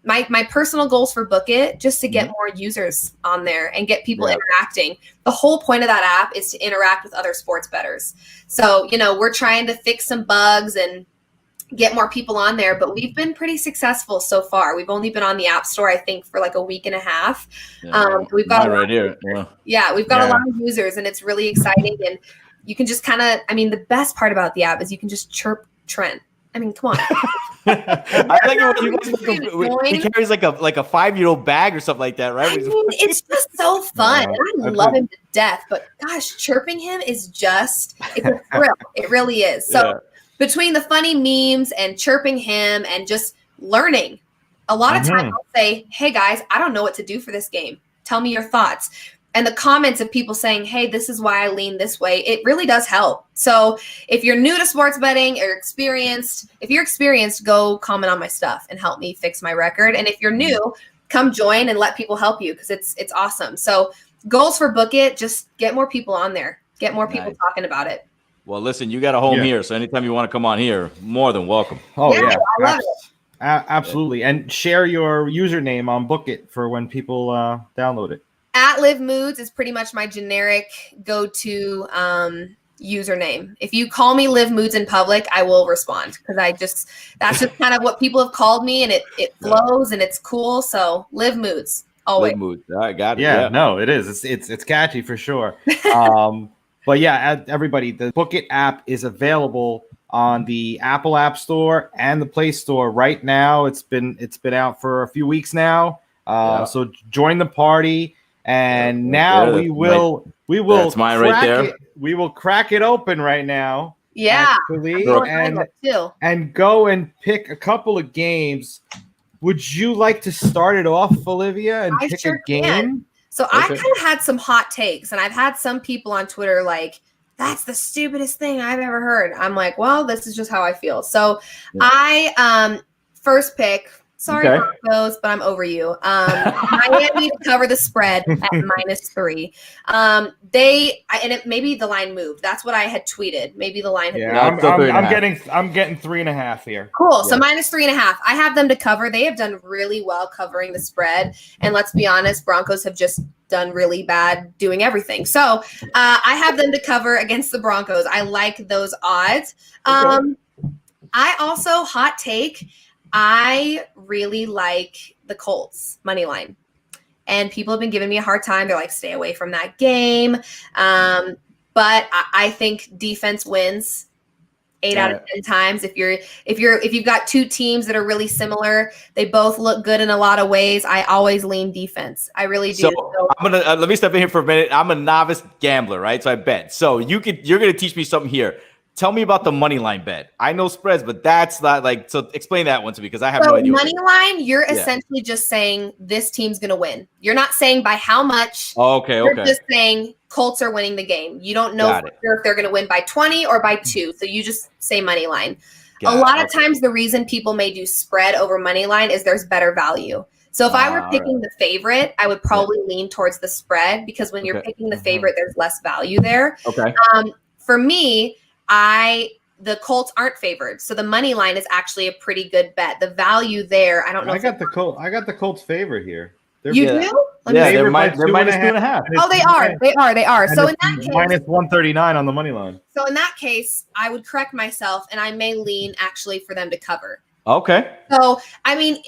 my personal goals for BookIt, just to get more users on there and get people interacting. The whole point of that app is to interact with other sports bettors. So, you know, we're trying to fix some bugs and get more people on there, but we've been pretty successful so far. We've only been on the App Store, I think, for like a week and a half. We've got right here. We've got a lot of users, and it's really exciting. And you can just kind of, I mean, the best part about the app is you can just chirp Trent. I mean, come on. I like it when he carries like a 5-year-old bag or something like that, right? I mean, it's just so fun. And I love him to death, but gosh, chirping him is just, it's a thrill. It really is. So between the funny memes and chirping him and just learning A lot of times I'll say, hey guys, I don't know what to do for this game. Tell me your thoughts. And the comments of people saying, hey, this is why I lean this way, it really does help. So if you're new to sports betting or if you're experienced, go comment on my stuff and help me fix my record. And if you're new, come join and let people help you because it's awesome. So goals for BookIt, just get more people on there. Get more people talking about it. Well, listen, you got a home here. So anytime you want to come on here, more than welcome. Oh, yeah. I love it. Absolutely. And share your username on BookIt for when people download it. @LiveMoods is pretty much my generic go-to username. If you call me Live Moods in public, I will respond because that's just kind of what people have called me, and it flows and it's cool. So Live Moods always. Live Moods. I got it. Yeah, no, it is. It's catchy for sure. But yeah, everybody, the BookIt app is available on the Apple App Store and the Play Store right now. It's been out for a few weeks now. So join the party. And now we will that's mine right there. We will crack it open right now. Yeah. Actually, and go and pick a couple of games. Would you like to start it off, Olivia, and pick a game? Can. So I kind of had some hot takes, and I've had some people on Twitter like, that's the stupidest thing I've ever heard. I'm like, well, this is just how I feel. So I first pick. Sorry, Broncos, but I'm over you. Miami to cover the spread at -3. Maybe the line moved. That's what I had tweeted. Maybe the line had moved. I'm getting 3.5 here. Cool. So -3.5. I have them to cover. They have done really well covering the spread. And let's be honest, Broncos have just done really bad doing everything. So I have them to cover against the Broncos. I like those odds. I also, hot take, I really like the Colts money line, and people have been giving me a hard time. They're like, stay away from that game. But I think defense wins 8 out of 10 times. If you've got two teams that are really similar, they both look good in a lot of ways. I always lean defense. I really do. So I'm gonna let me step in here for a minute. I'm a novice gambler, right? So I bet. So you're gonna teach me something here. Tell me about the money line bet. I know spreads, but that's not like, so explain that one to me because I have no idea. Money line, you're essentially just saying this team's going to win. You're not saying by how much. You're just saying Colts are winning the game. You don't know for sure if they're going to win by 20 or by 2. So you just say money line. A lot of times the reason people may do spread over money line is there's better value. So if I were picking the favorite, I would probably lean towards the spread because when you're picking the favorite, there's less value there. For me, the Colts aren't favored, so the money line is actually a pretty good bet. The value there, I don't know. I got the Colts favorite here. Do? They're -2.5. Oh, they are. So in that case, -139 on the money line. So in that case, I would correct myself, and I may lean actually for them to cover. Okay. So I mean,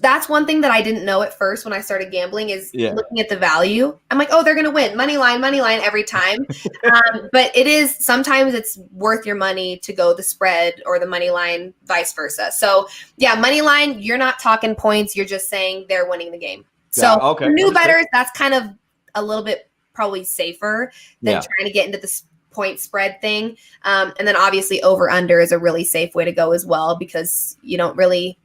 that's one thing that I didn't know at first when I started gambling is looking at the value. I'm like, oh, they're going to win money line every time. But sometimes it's worth your money to go the spread or the money line, vice versa. So yeah, money line, you're not talking points. You're just saying they're winning the game. So for new bettors, that's kind of a little bit probably safer than trying to get into the point spread thing. And then obviously over under is a really safe way to go as well, because you don't really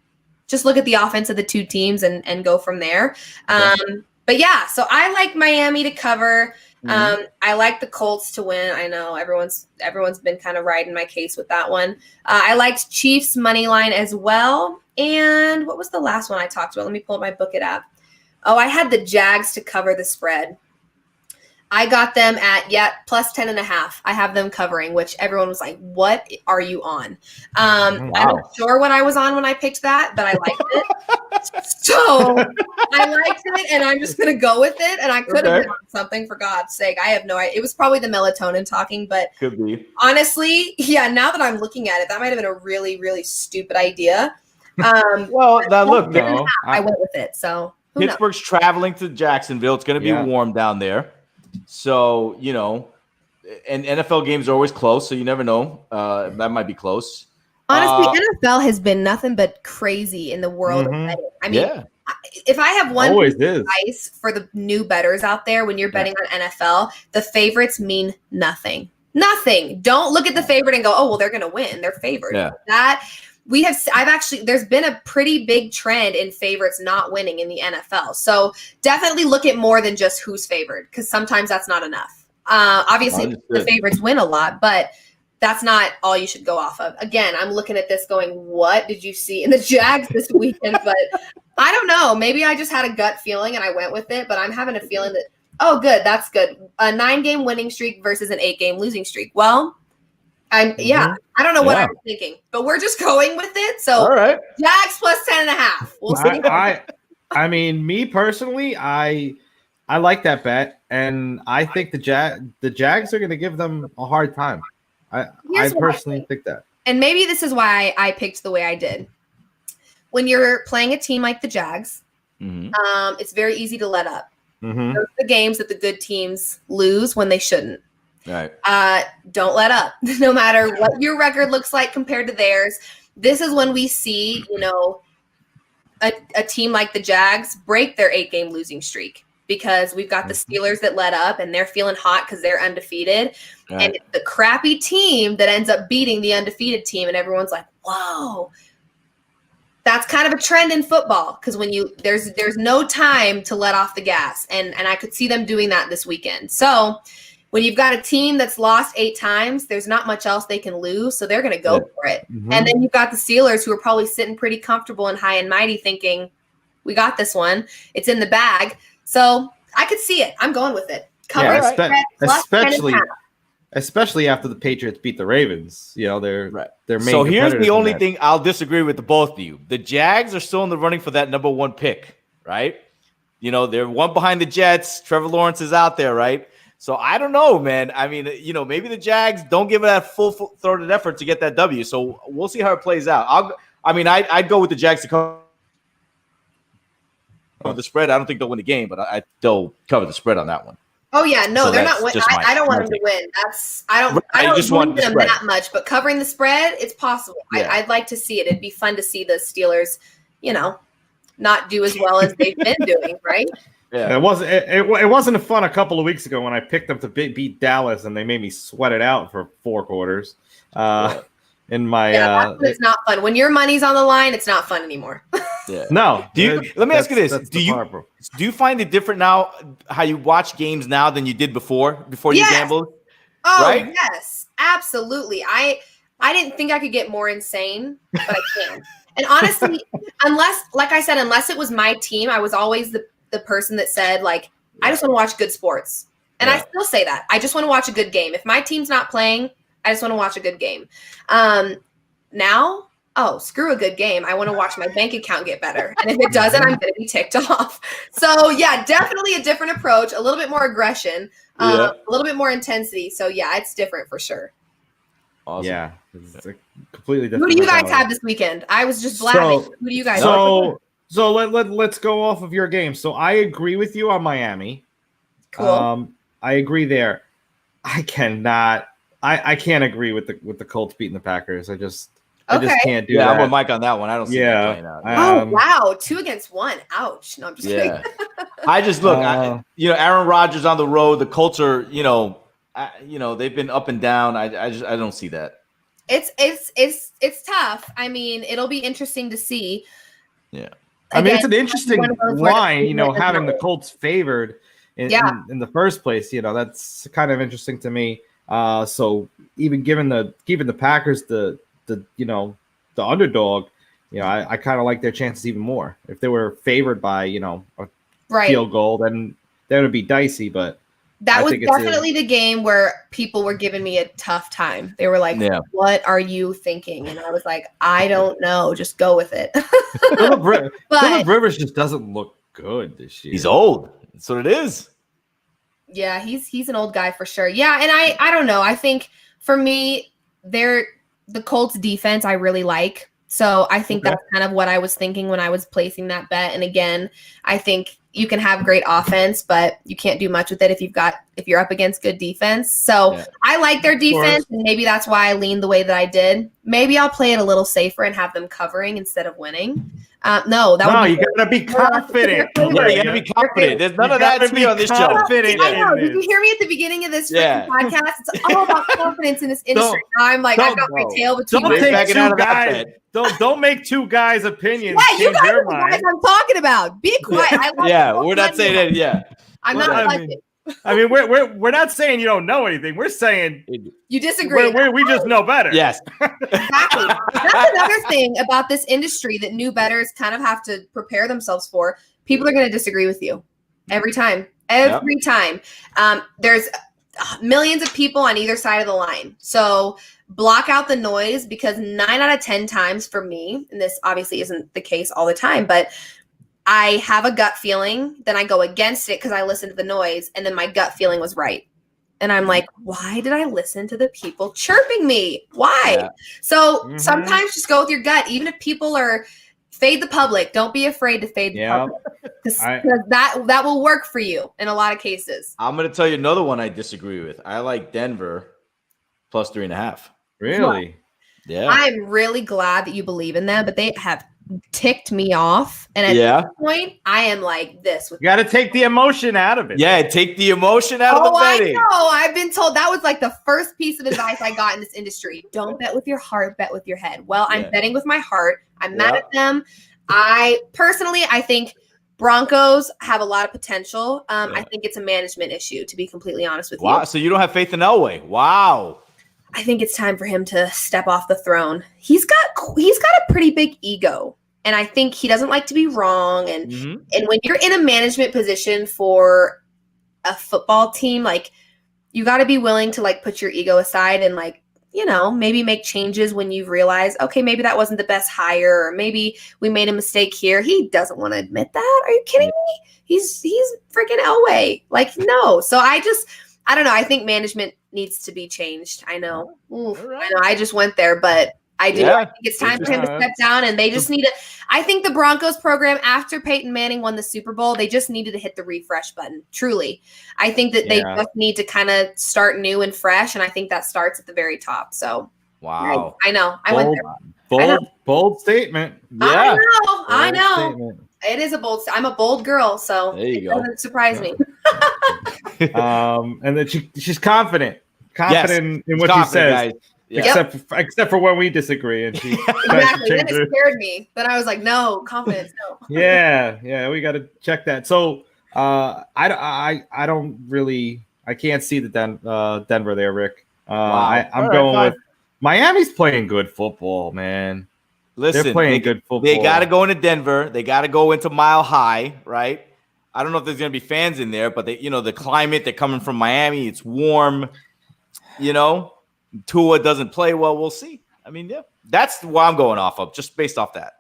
just look at the offense of the two teams and go from there. But yeah, so I like Miami to cover. I like the Colts to win. I know everyone's been kind of riding my case with that one. I liked Chiefs money line as well. And what was the last one I talked about? Let me pull up my BookIt app. Oh, I had the Jags to cover the spread. I got them at +10.5. I have them covering, which everyone was like, "What are you on?" I'm not sure what I was on when I picked that, but I liked it. So I liked it, and I'm just gonna go with it. And I could have been on something, for God's sake. I have no idea. It was probably the melatonin talking, but could be. Honestly, yeah. Now that I'm looking at it, that might have been a really, really stupid idea. I went with it. So Pittsburgh's traveling to Jacksonville. It's going to be warm down there. So, and NFL games are always close, so you never know. That might be close. Honestly, NFL has been nothing but crazy in the world of betting. I mean, if I have one piece of advice for the new bettors out there, when you're betting on NFL, the favorites mean nothing. Nothing. Don't look at the favorite and go, oh, well, they're going to win. They're favored. there's been a pretty big trend in favorites not winning in the NFL. So definitely look at more than just who's favored, because sometimes that's not enough. Obviously the favorites win a lot, but that's not all you should go off of. Again, I'm looking at this going, what did you see in the Jags this weekend? But I don't know. Maybe I just had a gut feeling and I went with it, but I'm having a feeling that, oh, good, that's good. A 9-game winning streak versus an 8-game losing streak. Well, I don't know what I was thinking, but we're just going with it. So all right, Jags plus 10.5. We'll see. I mean, me personally, I like that bet, and I think the Jags are going to give them a hard time. I personally think that. And maybe this is why I picked the way I did. When you're playing a team like the Jags, it's very easy to let up. Those are the games that the good teams lose when they shouldn't. Right. Don't let up. No matter what your record looks like compared to theirs. This is when we see, a team like the Jags break their 8-game losing streak, because we've got the Steelers that let up and they're feeling hot because they're undefeated. Right. And it's the crappy team that ends up beating the undefeated team, and everyone's like, whoa. That's kind of a trend in football, because when there's no time to let off the gas. And I could see them doing that this weekend. So when you've got a team that's lost 8 times, there's not much else they can lose, so they're going to go for it. And then you've got the Steelers, who are probably sitting pretty comfortable and high and mighty, thinking, we got this one. It's in the bag. So I could see it. I'm going with it. Especially after the Patriots beat the Ravens. They're main. So here's the only thing I'll disagree with the both of you. The Jags are still in the running for that number 1 pick, right? They're one behind the Jets. Trevor Lawrence is out there, right? So I don't know, man. I mean, maybe the Jags don't give it that full-throated effort to get that W. So we'll see how it plays out. I'd go with the Jags to cover the spread. I don't think they'll win the game, but they'll cover the spread on that one. Oh yeah, no, so they're not winning. I don't want them to win. I don't just want them that much, but covering the spread, it's possible. Yeah. I'd like to see it. It'd be fun to see the Steelers, not do as well as they've been doing, right? Yeah, it wasn't fun a couple of weeks ago when I picked them to beat Dallas, and they made me sweat it out for 4 quarters. It's not fun when your money's on the line. It's not fun anymore. No. Let me ask you this: Do you find it different now how you watch games now than you did before you gambled? Oh right? Yes, absolutely. I didn't think I could get more insane, but I can. And honestly, unless it was my team, I was always the person that said, like, I just want to watch good sports. And I still say that. I just want to watch a good game. If my team's not playing, I just want to watch a good game. Now, screw a good game. I want to watch my bank account get better. And if it doesn't, I'm going to be ticked off. So, yeah, definitely a different approach, a little bit more aggression, a little bit more intensity. So, yeah, it's different for sure. Awesome. Yeah, it's a completely different. Who do you guys have this weekend? I was just blabbing. Who do you guys have? So let's go off of your game. So I agree with you on Miami. Cool. I agree there. I can't agree with the Colts beating the Packers. I just can't do that. Yeah, I'm with Mike on that one. I don't see that playing out. Wow, 2 against 1. Ouch. No, I'm just kidding. I just look. Aaron Rodgers on the road. The Colts are, they've been up and down. I don't see that. It's tough. I mean, it'll be interesting to see. Yeah. Again, it's an interesting line, having the Colts favored in the first place. That's kind of interesting to me. So even giving the Packers the underdog, I kind of like their chances even more. If they were favored by a field goal, then that would be dicey. But that was definitely the game where people were giving me a tough time. They were like, "What are you thinking?" And I was like, "I don't know. Just go with it." Phillip Rivers just doesn't look good this year. He's old. That's what it is. Yeah, he's an old guy for sure. Yeah, and I don't know. I think for me, the Colts defense I really like. So I think that's kind of what I was thinking when I was placing that bet. And again, I think you can have great offense, but you can't do much with it if you're up against good defense. So I like their defense, and maybe that's why I leaned the way that I did. Maybe I'll play it a little safer and have them covering instead of winning. No, you gotta be confident. You gotta be confident. There's none of that to be on this show. I know. Did you hear me at the beginning of this podcast? It's all about confidence in this industry. Now I'm like, I've got my tail between my legs. Don't make two guys' opinions. Yeah, you guys are the guys I'm talking about. Be quiet. We're not saying that. Yeah, I'm not like it. I mean, we're not saying you don't know anything. We're saying you disagree. We just know better. Yes, exactly. That's another thing about this industry that new bettors kind of have to prepare themselves for. People are going to disagree with you every time. Every time. There's millions of people on either side of the line. So block out the noise, because 9 out of 10 times for me, and this obviously isn't the case all the time, but I have a gut feeling, then I go against it because I listen to the noise, and then my gut feeling was right. And I'm like, why did I listen to the people chirping me? Why? Yeah. So sometimes just go with your gut. Even if people are fade the public, don't be afraid to fade the public. Because that will work for you in a lot of cases. I'm going to tell you another one I disagree with. I like Denver plus 3.5. Really? Yeah. I'm really glad that you believe in them, but they have ticked me off, and at this point I am like this. You got to take the emotion out of it. Yeah, take the emotion out of the betting. I know. I've been told that was like the first piece of advice I got in this industry. Don't bet with your heart, bet with your head. Well, I'm betting with my heart. I'm mad at them. I think Broncos have a lot of potential. I think it's a management issue, to be completely honest with you. Wow, so you don't have faith in Elway? Wow. I think it's time for him to step off the throne. He's got a pretty big ego, and I think he doesn't like to be wrong. And and when you're in a management position for a football team, like, you got to be willing to like put your ego aside and like, you know, maybe make changes when you realize, okay, maybe that wasn't the best hire, or maybe we made a mistake here. He doesn't want to admit that. Are you kidding me? He's freaking Elway. Like, no. So I don't know. I think management needs to be changed. I know. I know. I just went there, but I do. I think it's time for him to step down, and they just need to. I think the Broncos program, after Peyton Manning won the Super Bowl, they just needed to hit the refresh button. Truly, I think that they just need to kind of start new and fresh, and I think that starts at the very top. So, wow. I know. I went there. Bold statement. Yeah. I know. Statement. It is a bold. I'm a bold girl, so it doesn't surprise me. And then she's confident in what she says. Except for when we disagree, and she exactly. Then it scared me. Then I was like, no, confidence, no. yeah, we got to check that. So I can't see the Denver there, Rick. I'm going with Miami's playing good football, man. Listen, they're playing good football. They got to go into Denver. They got to go into Mile High, right? I don't know if there's going to be fans in there, but the climate, they're coming from Miami. It's warm, Tua doesn't play well. We'll see. I mean, that's what I'm going off of, just based off that.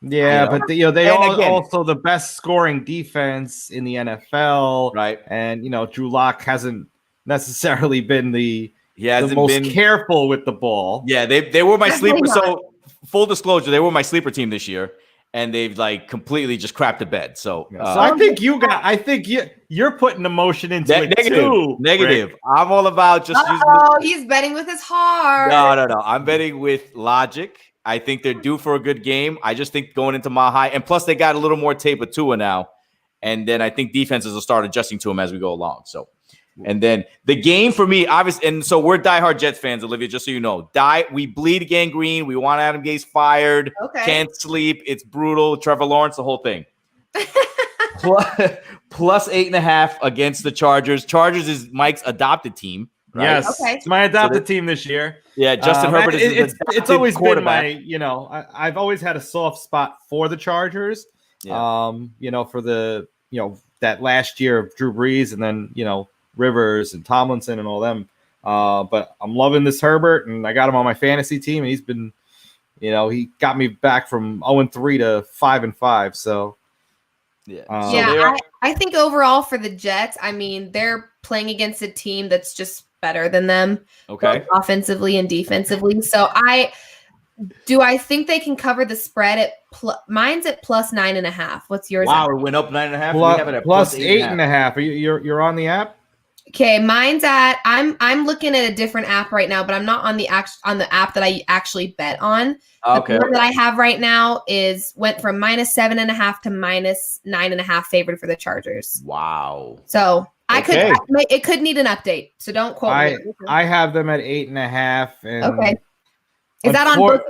Yeah, but they also the best scoring defense in the NFL, right? And Drew Lock hasn't necessarily been the most careful with the ball. Yeah, they were my sleeper. So full disclosure, they were my sleeper team this year, and they've like completely just crapped the bed. So, I think you're putting emotion into it too. Negative. Rick. I'm all about just. He's betting with his heart. No. I'm betting with logic. I think they're due for a good game. I just think going into Mile High, and plus they got a little more tape with Tua now, and then I think defenses will start adjusting to him as we go along. So. And then the game for me, obviously, and so we're diehard Jets fans, Olivia, just so you know. We bleed gangrene. We want Adam Gase fired. Okay. Can't sleep. It's brutal. Trevor Lawrence, the whole thing. Plus 8.5 against the Chargers. Chargers is Mike's adopted team. Right? Yes. Okay. It's my adopted team this year. Yeah, Justin Herbert is it's always been my, I've always had a soft spot for the Chargers. Yeah. For the, that last year of Drew Brees, and then, Rivers and Tomlinson and all them. But I'm loving this Herbert, and I got him on my fantasy team, and he's been, he got me back from 0-3 to 5-5. So I think overall for the Jets, I mean, they're playing against a team that's just better than them, both offensively and defensively. So Do I think they can cover the spread at mine's at plus 9.5. What's yours? Wow, it went up 9.5. Plus, We have it at plus plus 8.5. You're on the app? Okay, mine's at I'm looking at a different app right now, but I'm not on the app that I actually bet on. Okay. The one that I have right now went from minus 7.5 to minus 9.5 favored for the Chargers. Wow. So Okay. it could need an update. So don't quote me. I have them at 8.5. Okay. Is that on BookIt?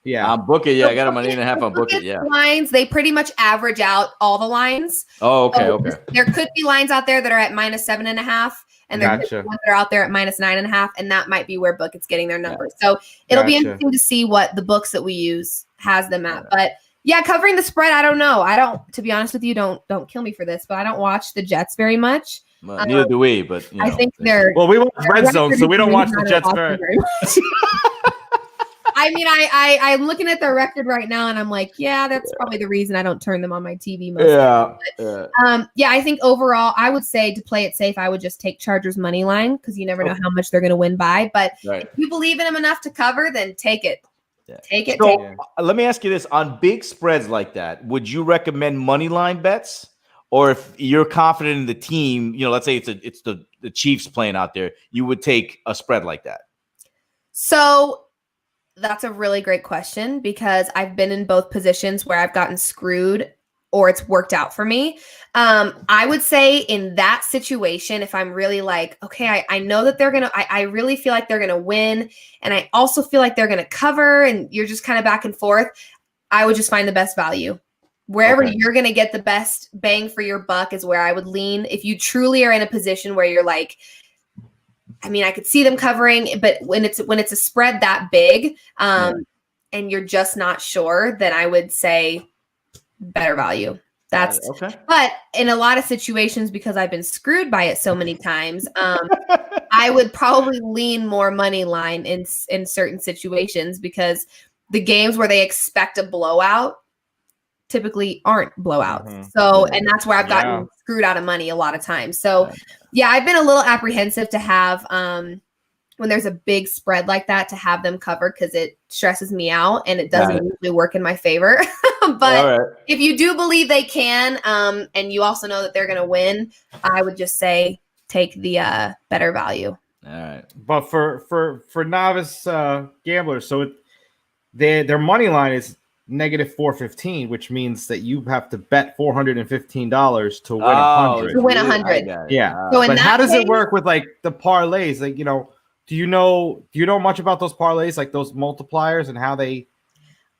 Yeah. On BookIt, yeah. I got them on 8.5 on BookIt, yeah. Lines, they pretty much average out all the lines. Oh, okay, So okay. There could be lines out there that are at minus 7.5, and there could be ones that are out there at minus 9.5, and that might be where BookIt's getting their numbers. So it'll be interesting to see what the books that we use has them at. But yeah, covering the spread, I don't know. To be honest with you, don't kill me for this, but I don't watch the Jets very much. Well, neither do we, but I think they're we watch Red Zone, so we don't watch the Jets very much. I mean, I'm looking at their record right now, and I'm like, yeah, that's probably the reason I don't turn them on my TV most. I think overall, I would say to play it safe, I would just take Chargers money line because you never know how much they're going to win by. But if you believe in them enough to cover, then take it. Yeah. Take it. Let me ask you this: on big spreads like that, would you recommend money line bets, or if you're confident in the team, let's say it's the Chiefs playing out there, you would take a spread like that? So. That's a really great question because I've been in both positions where I've gotten screwed or it's worked out for me. I would say in that situation, if I'm really like, okay, I know that they're going to, I really feel like they're going to win. And I also feel like they're going to cover and you're just kind of back and forth. I would just find the best value. Wherever you're going to get the best bang for your buck is where I would lean. If you truly are in a position where you're like, I mean, I could see them covering, but when it's a spread that big, and you're just not sure, then I would say better value. That's okay. But in a lot of situations, because I've been screwed by it so many times, I would probably lean more money line in certain situations because the games where they expect a blowout typically aren't blowouts. Mm-hmm. So, and that's where I've gotten screwed out of money a lot of times. So I've been a little apprehensive to have, when there's a big spread like that, to have them covered because it stresses me out and it doesn't usually work in my favor. But if you do believe they can, and you also know that they're going to win, I would just say take the better value. All right. But for novice gamblers, so their money line is negative 415, which means that you have to bet $415 to win 100. To win 100. Yeah. So but how does it work with like the parlays? Like, do you know much about those parlays, like those multipliers and how they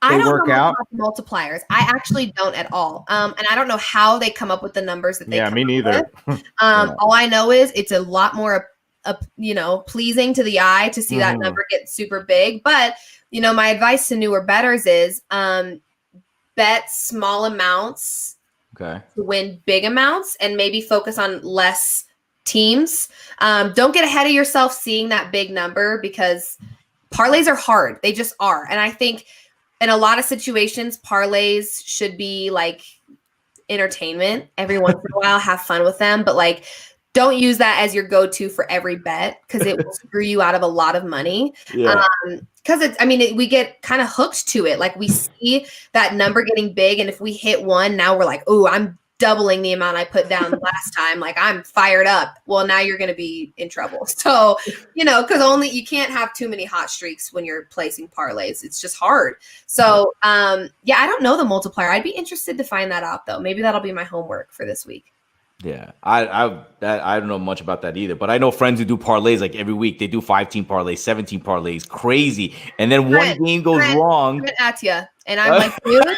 work out? About the multipliers. I actually don't at all. And I don't know how they come up with the numbers that they come me neither. All I know is it's a lot more pleasing to the eye to see that number get super big. But my advice to newer bettors is bet small amounts to win big amounts and maybe focus on less teams. Don't get ahead of yourself seeing that big number because parlays are hard. They just are. And I think in a lot of situations, parlays should be like entertainment. Every once in a while, have fun with them. But like, don't use that as your go-to for every bet because it will screw you out of a lot of money. Yeah. Because we get kind of hooked to it. Like we see that number getting big, and if we hit one, now we're like, "Oh, I'm doubling the amount I put down last time. Like I'm fired up." Well, now you're going to be in trouble. So because you can't have too many hot streaks when you're placing parlays. It's just hard. So I don't know the multiplier. I'd be interested to find that out though. Maybe that'll be my homework for this week. Yeah, I don't know much about that either, but I know friends who do parlays like every week. They do 5-team parlays, 17 parlays, crazy. And then one game goes wrong. At you, and I'm like, dude,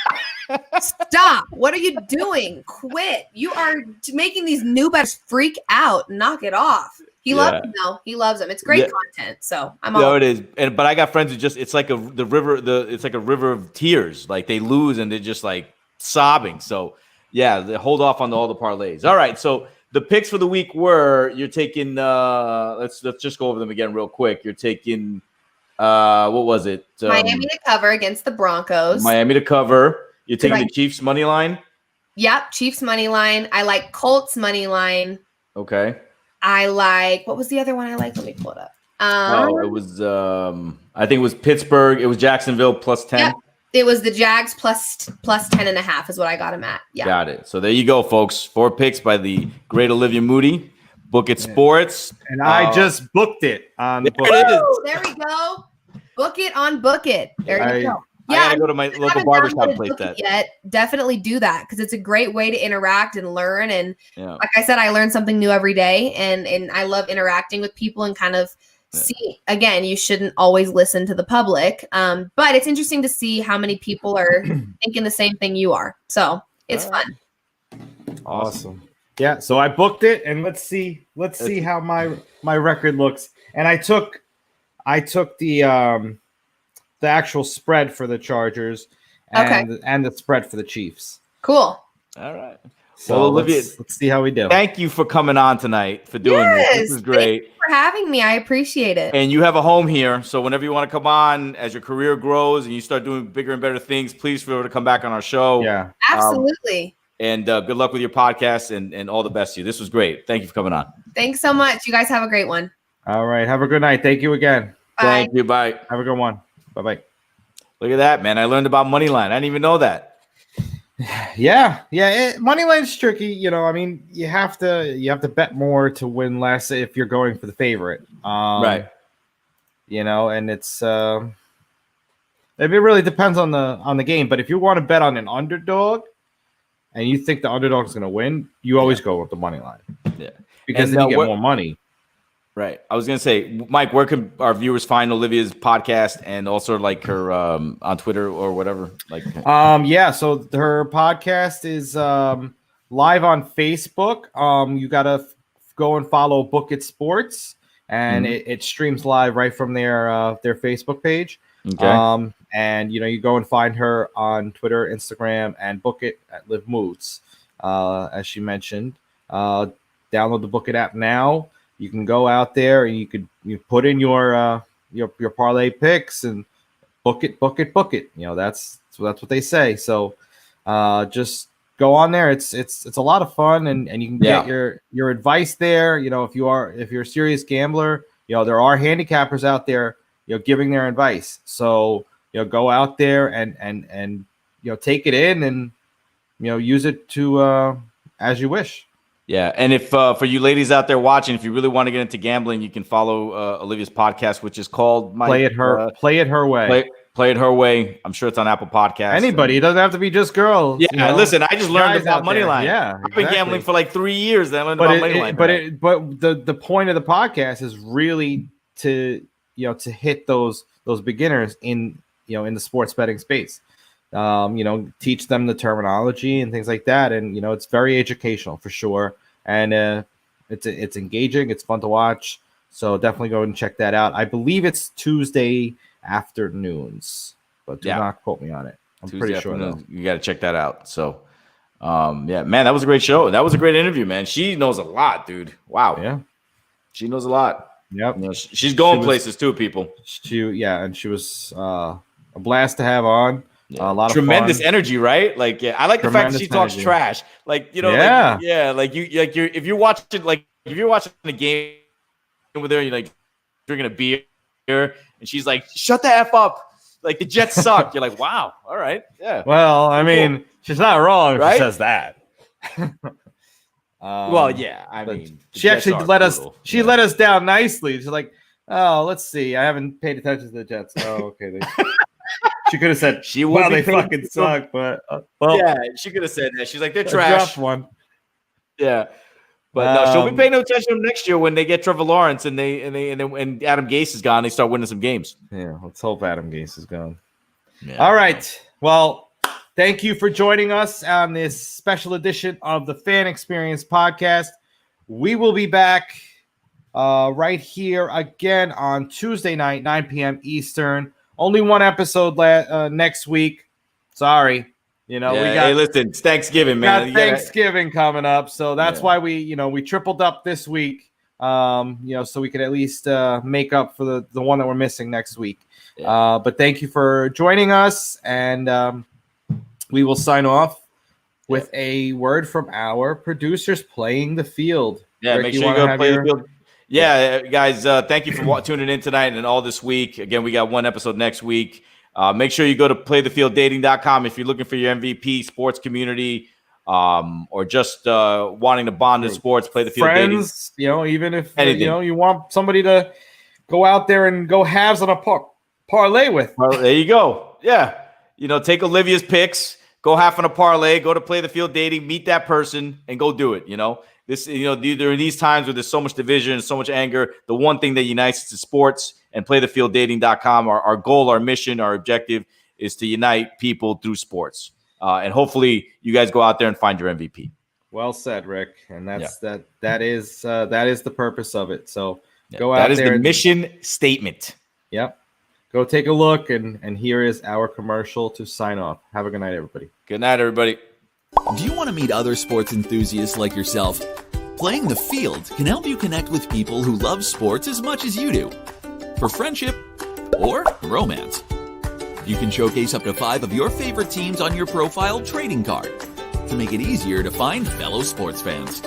stop! What are you doing? Quit! You are making these new bettors freak out. Knock it off. He loves them though. He loves them. It's great content. So I'm all. No, it is. But I got friends who it's like it's like a river of tears. Like they lose and they're just like sobbing. So. Yeah, they hold off on all the parlays. All right, so the picks for the week were you're taking. Let's just go over them again real quick. You're taking. What was it? Miami to cover against the Broncos. Miami to cover. You're taking the Chiefs money line. Yep, Chiefs money line. I like Colts money line. Okay. I like. What was the other one I like? Let me pull it up. It was I think it was Pittsburgh. It was Jacksonville plus 10. Yep. It was the Jags plus 10.5 is what I got him at. Yeah. Got it. So there you go, folks. 4 picks by the great Olivia Moody. BookIt Sports. And I just booked it on BookIt. There we go. Book it on BookIt. There you go. Yeah, I gotta go to my local barbershop and play that. Yet, definitely do that because it's a great way to interact and learn. And like I said, I learn something new every day, and I love interacting with people and kind of see. Again, you shouldn't always listen to the public, but it's interesting to see how many people are thinking the same thing you are. So it's fun. Awesome. Yeah. So I booked it, and let's see how my record looks. And I took the actual spread for the Chargers and the spread for the Chiefs. Cool. All right. So well, Olivia, let's see how we do. Thank you for coming on tonight, for doing this. This is great. Thank you for having me. I appreciate it. And you have a home here. So whenever you want to come on, as your career grows and you start doing bigger and better things, please feel free to come back on our show. Yeah. Absolutely. And good luck with your podcast and all the best to you. This was great. Thank you for coming on. Thanks so much. You guys have a great one. All right. Have a good night. Thank you again. Bye. Thank you. Bye. Have a good one. Bye-bye. Look at that, man. I learned about Moneyline. I didn't even know that. Yeah. Moneyline's tricky. You know, I mean, you have to bet more to win less if you're going for the favorite. Right. You know, and it's it really depends on the game. But if you want to bet on an underdog and you think the underdog is going to win, you always go with the money line. Yeah. Because then you get more money. Right. I was going to say, Mike, where can our viewers find Olivia's podcast and also like her on Twitter or whatever? Like, so her podcast is live on Facebook. You got to go and follow BookIt Sports, and it streams live right from their Facebook page. Okay. And you go and find her on Twitter, Instagram, and BookIt at Live Moods. As she mentioned, download the BookIt app now. You can go out there and you put in your parlay picks and book it. That's what they say. So just go on there. It's a lot of fun and you can get your advice there. If you're a serious gambler, there are handicappers out there, giving their advice. So go out there and take it in and use it to as you wish. Yeah, and if for you ladies out there watching, if you really want to get into gambling, you can follow Olivia's podcast, which is called Play It Her Way. Play It Her Way. I'm sure it's on Apple Podcasts. Anybody, it doesn't have to be just girls. Yeah, listen, I just learned about Moneyline. Yeah, I've been gambling for like 3 years. Then I learned about Moneyline. But the point of the podcast is really to hit those beginners in the sports betting space. Teach them the terminology and things like that. And, it's very educational for sure. And it's engaging. It's fun to watch. So definitely go and check that out. I believe it's Tuesday afternoons, but do not quote me on it. I'm Tuesday pretty sure. You got to check that out. So, man, that was a great show. That was a great interview, man. She knows a lot, dude. Wow. Yeah. She knows a lot. Yep. She's going places too, people. And she was a blast to have on. Yeah. A lot of tremendous energy, right? Like, I like the fact that she talks trash. Like, if you're watching a game with her, you're like drinking a beer, and she's like, "Shut the F up!" Like the Jets suck. You're like, "Wow, all right, yeah." Well, I mean, she's not wrong if she says that. Well, yeah, I mean, she actually let us. She let us down nicely. She's like, "Oh, let's see. I haven't paid attention to the Jets." Oh, okay. She could have said, they fucking suck," but she could have said that. She's like, "They're trash." One. Yeah, but no, she'll be paying no attention to them next year when they get Trevor Lawrence and when Adam Gase is gone, they start winning some games. Yeah, let's hope Adam Gase is gone. Yeah. All right. Well, thank you for joining us on this special edition of the Fan Experience podcast. We will be back right here again on Tuesday night, 9 p.m. Eastern. Only one episode next week. Sorry. Hey, listen, it's Thanksgiving, man. We got Thanksgiving coming up. So that's why we tripled up this week. So we could at least make up for the one that we're missing next week. Yeah. But thank you for joining us. And we will sign off with a word from our producers playing the field. Yeah, Rick, make sure you go play the field. Yeah, guys, thank you for tuning in tonight and all this week. Again, we got one episode next week. Make sure you go to playthefielddating.com if you're looking for your MVP sports community, or just wanting to bond in sports. Play the field friends, dating. Even if anything. You want somebody to go out there and go halves on a parlay with. Well, there you go. Yeah, take Olivia's picks, go half on a parlay, go to Play the Field Dating, meet that person, and go do it. This, during these times where there's so much division and so much anger, the one thing that unites is sports. And playthefielddating.com. Our goal, our mission, our objective is to unite people through sports. And hopefully, you guys go out there and find your MVP. Well said, Rick. And that is the purpose of it. So go out there. That is there the mission statement. Yep. Go take a look, and here is our commercial to sign off. Have a good night, everybody. Good night, everybody. Do you want to meet other sports enthusiasts like yourself? Playing the Field can help you connect with people who love sports as much as you do. For friendship or romance. You can showcase up to 5 of your favorite teams on your profile trading card to make it easier to find fellow sports fans.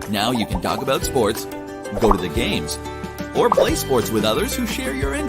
Now you can talk about sports, go to the games, or play sports with others who share your interests.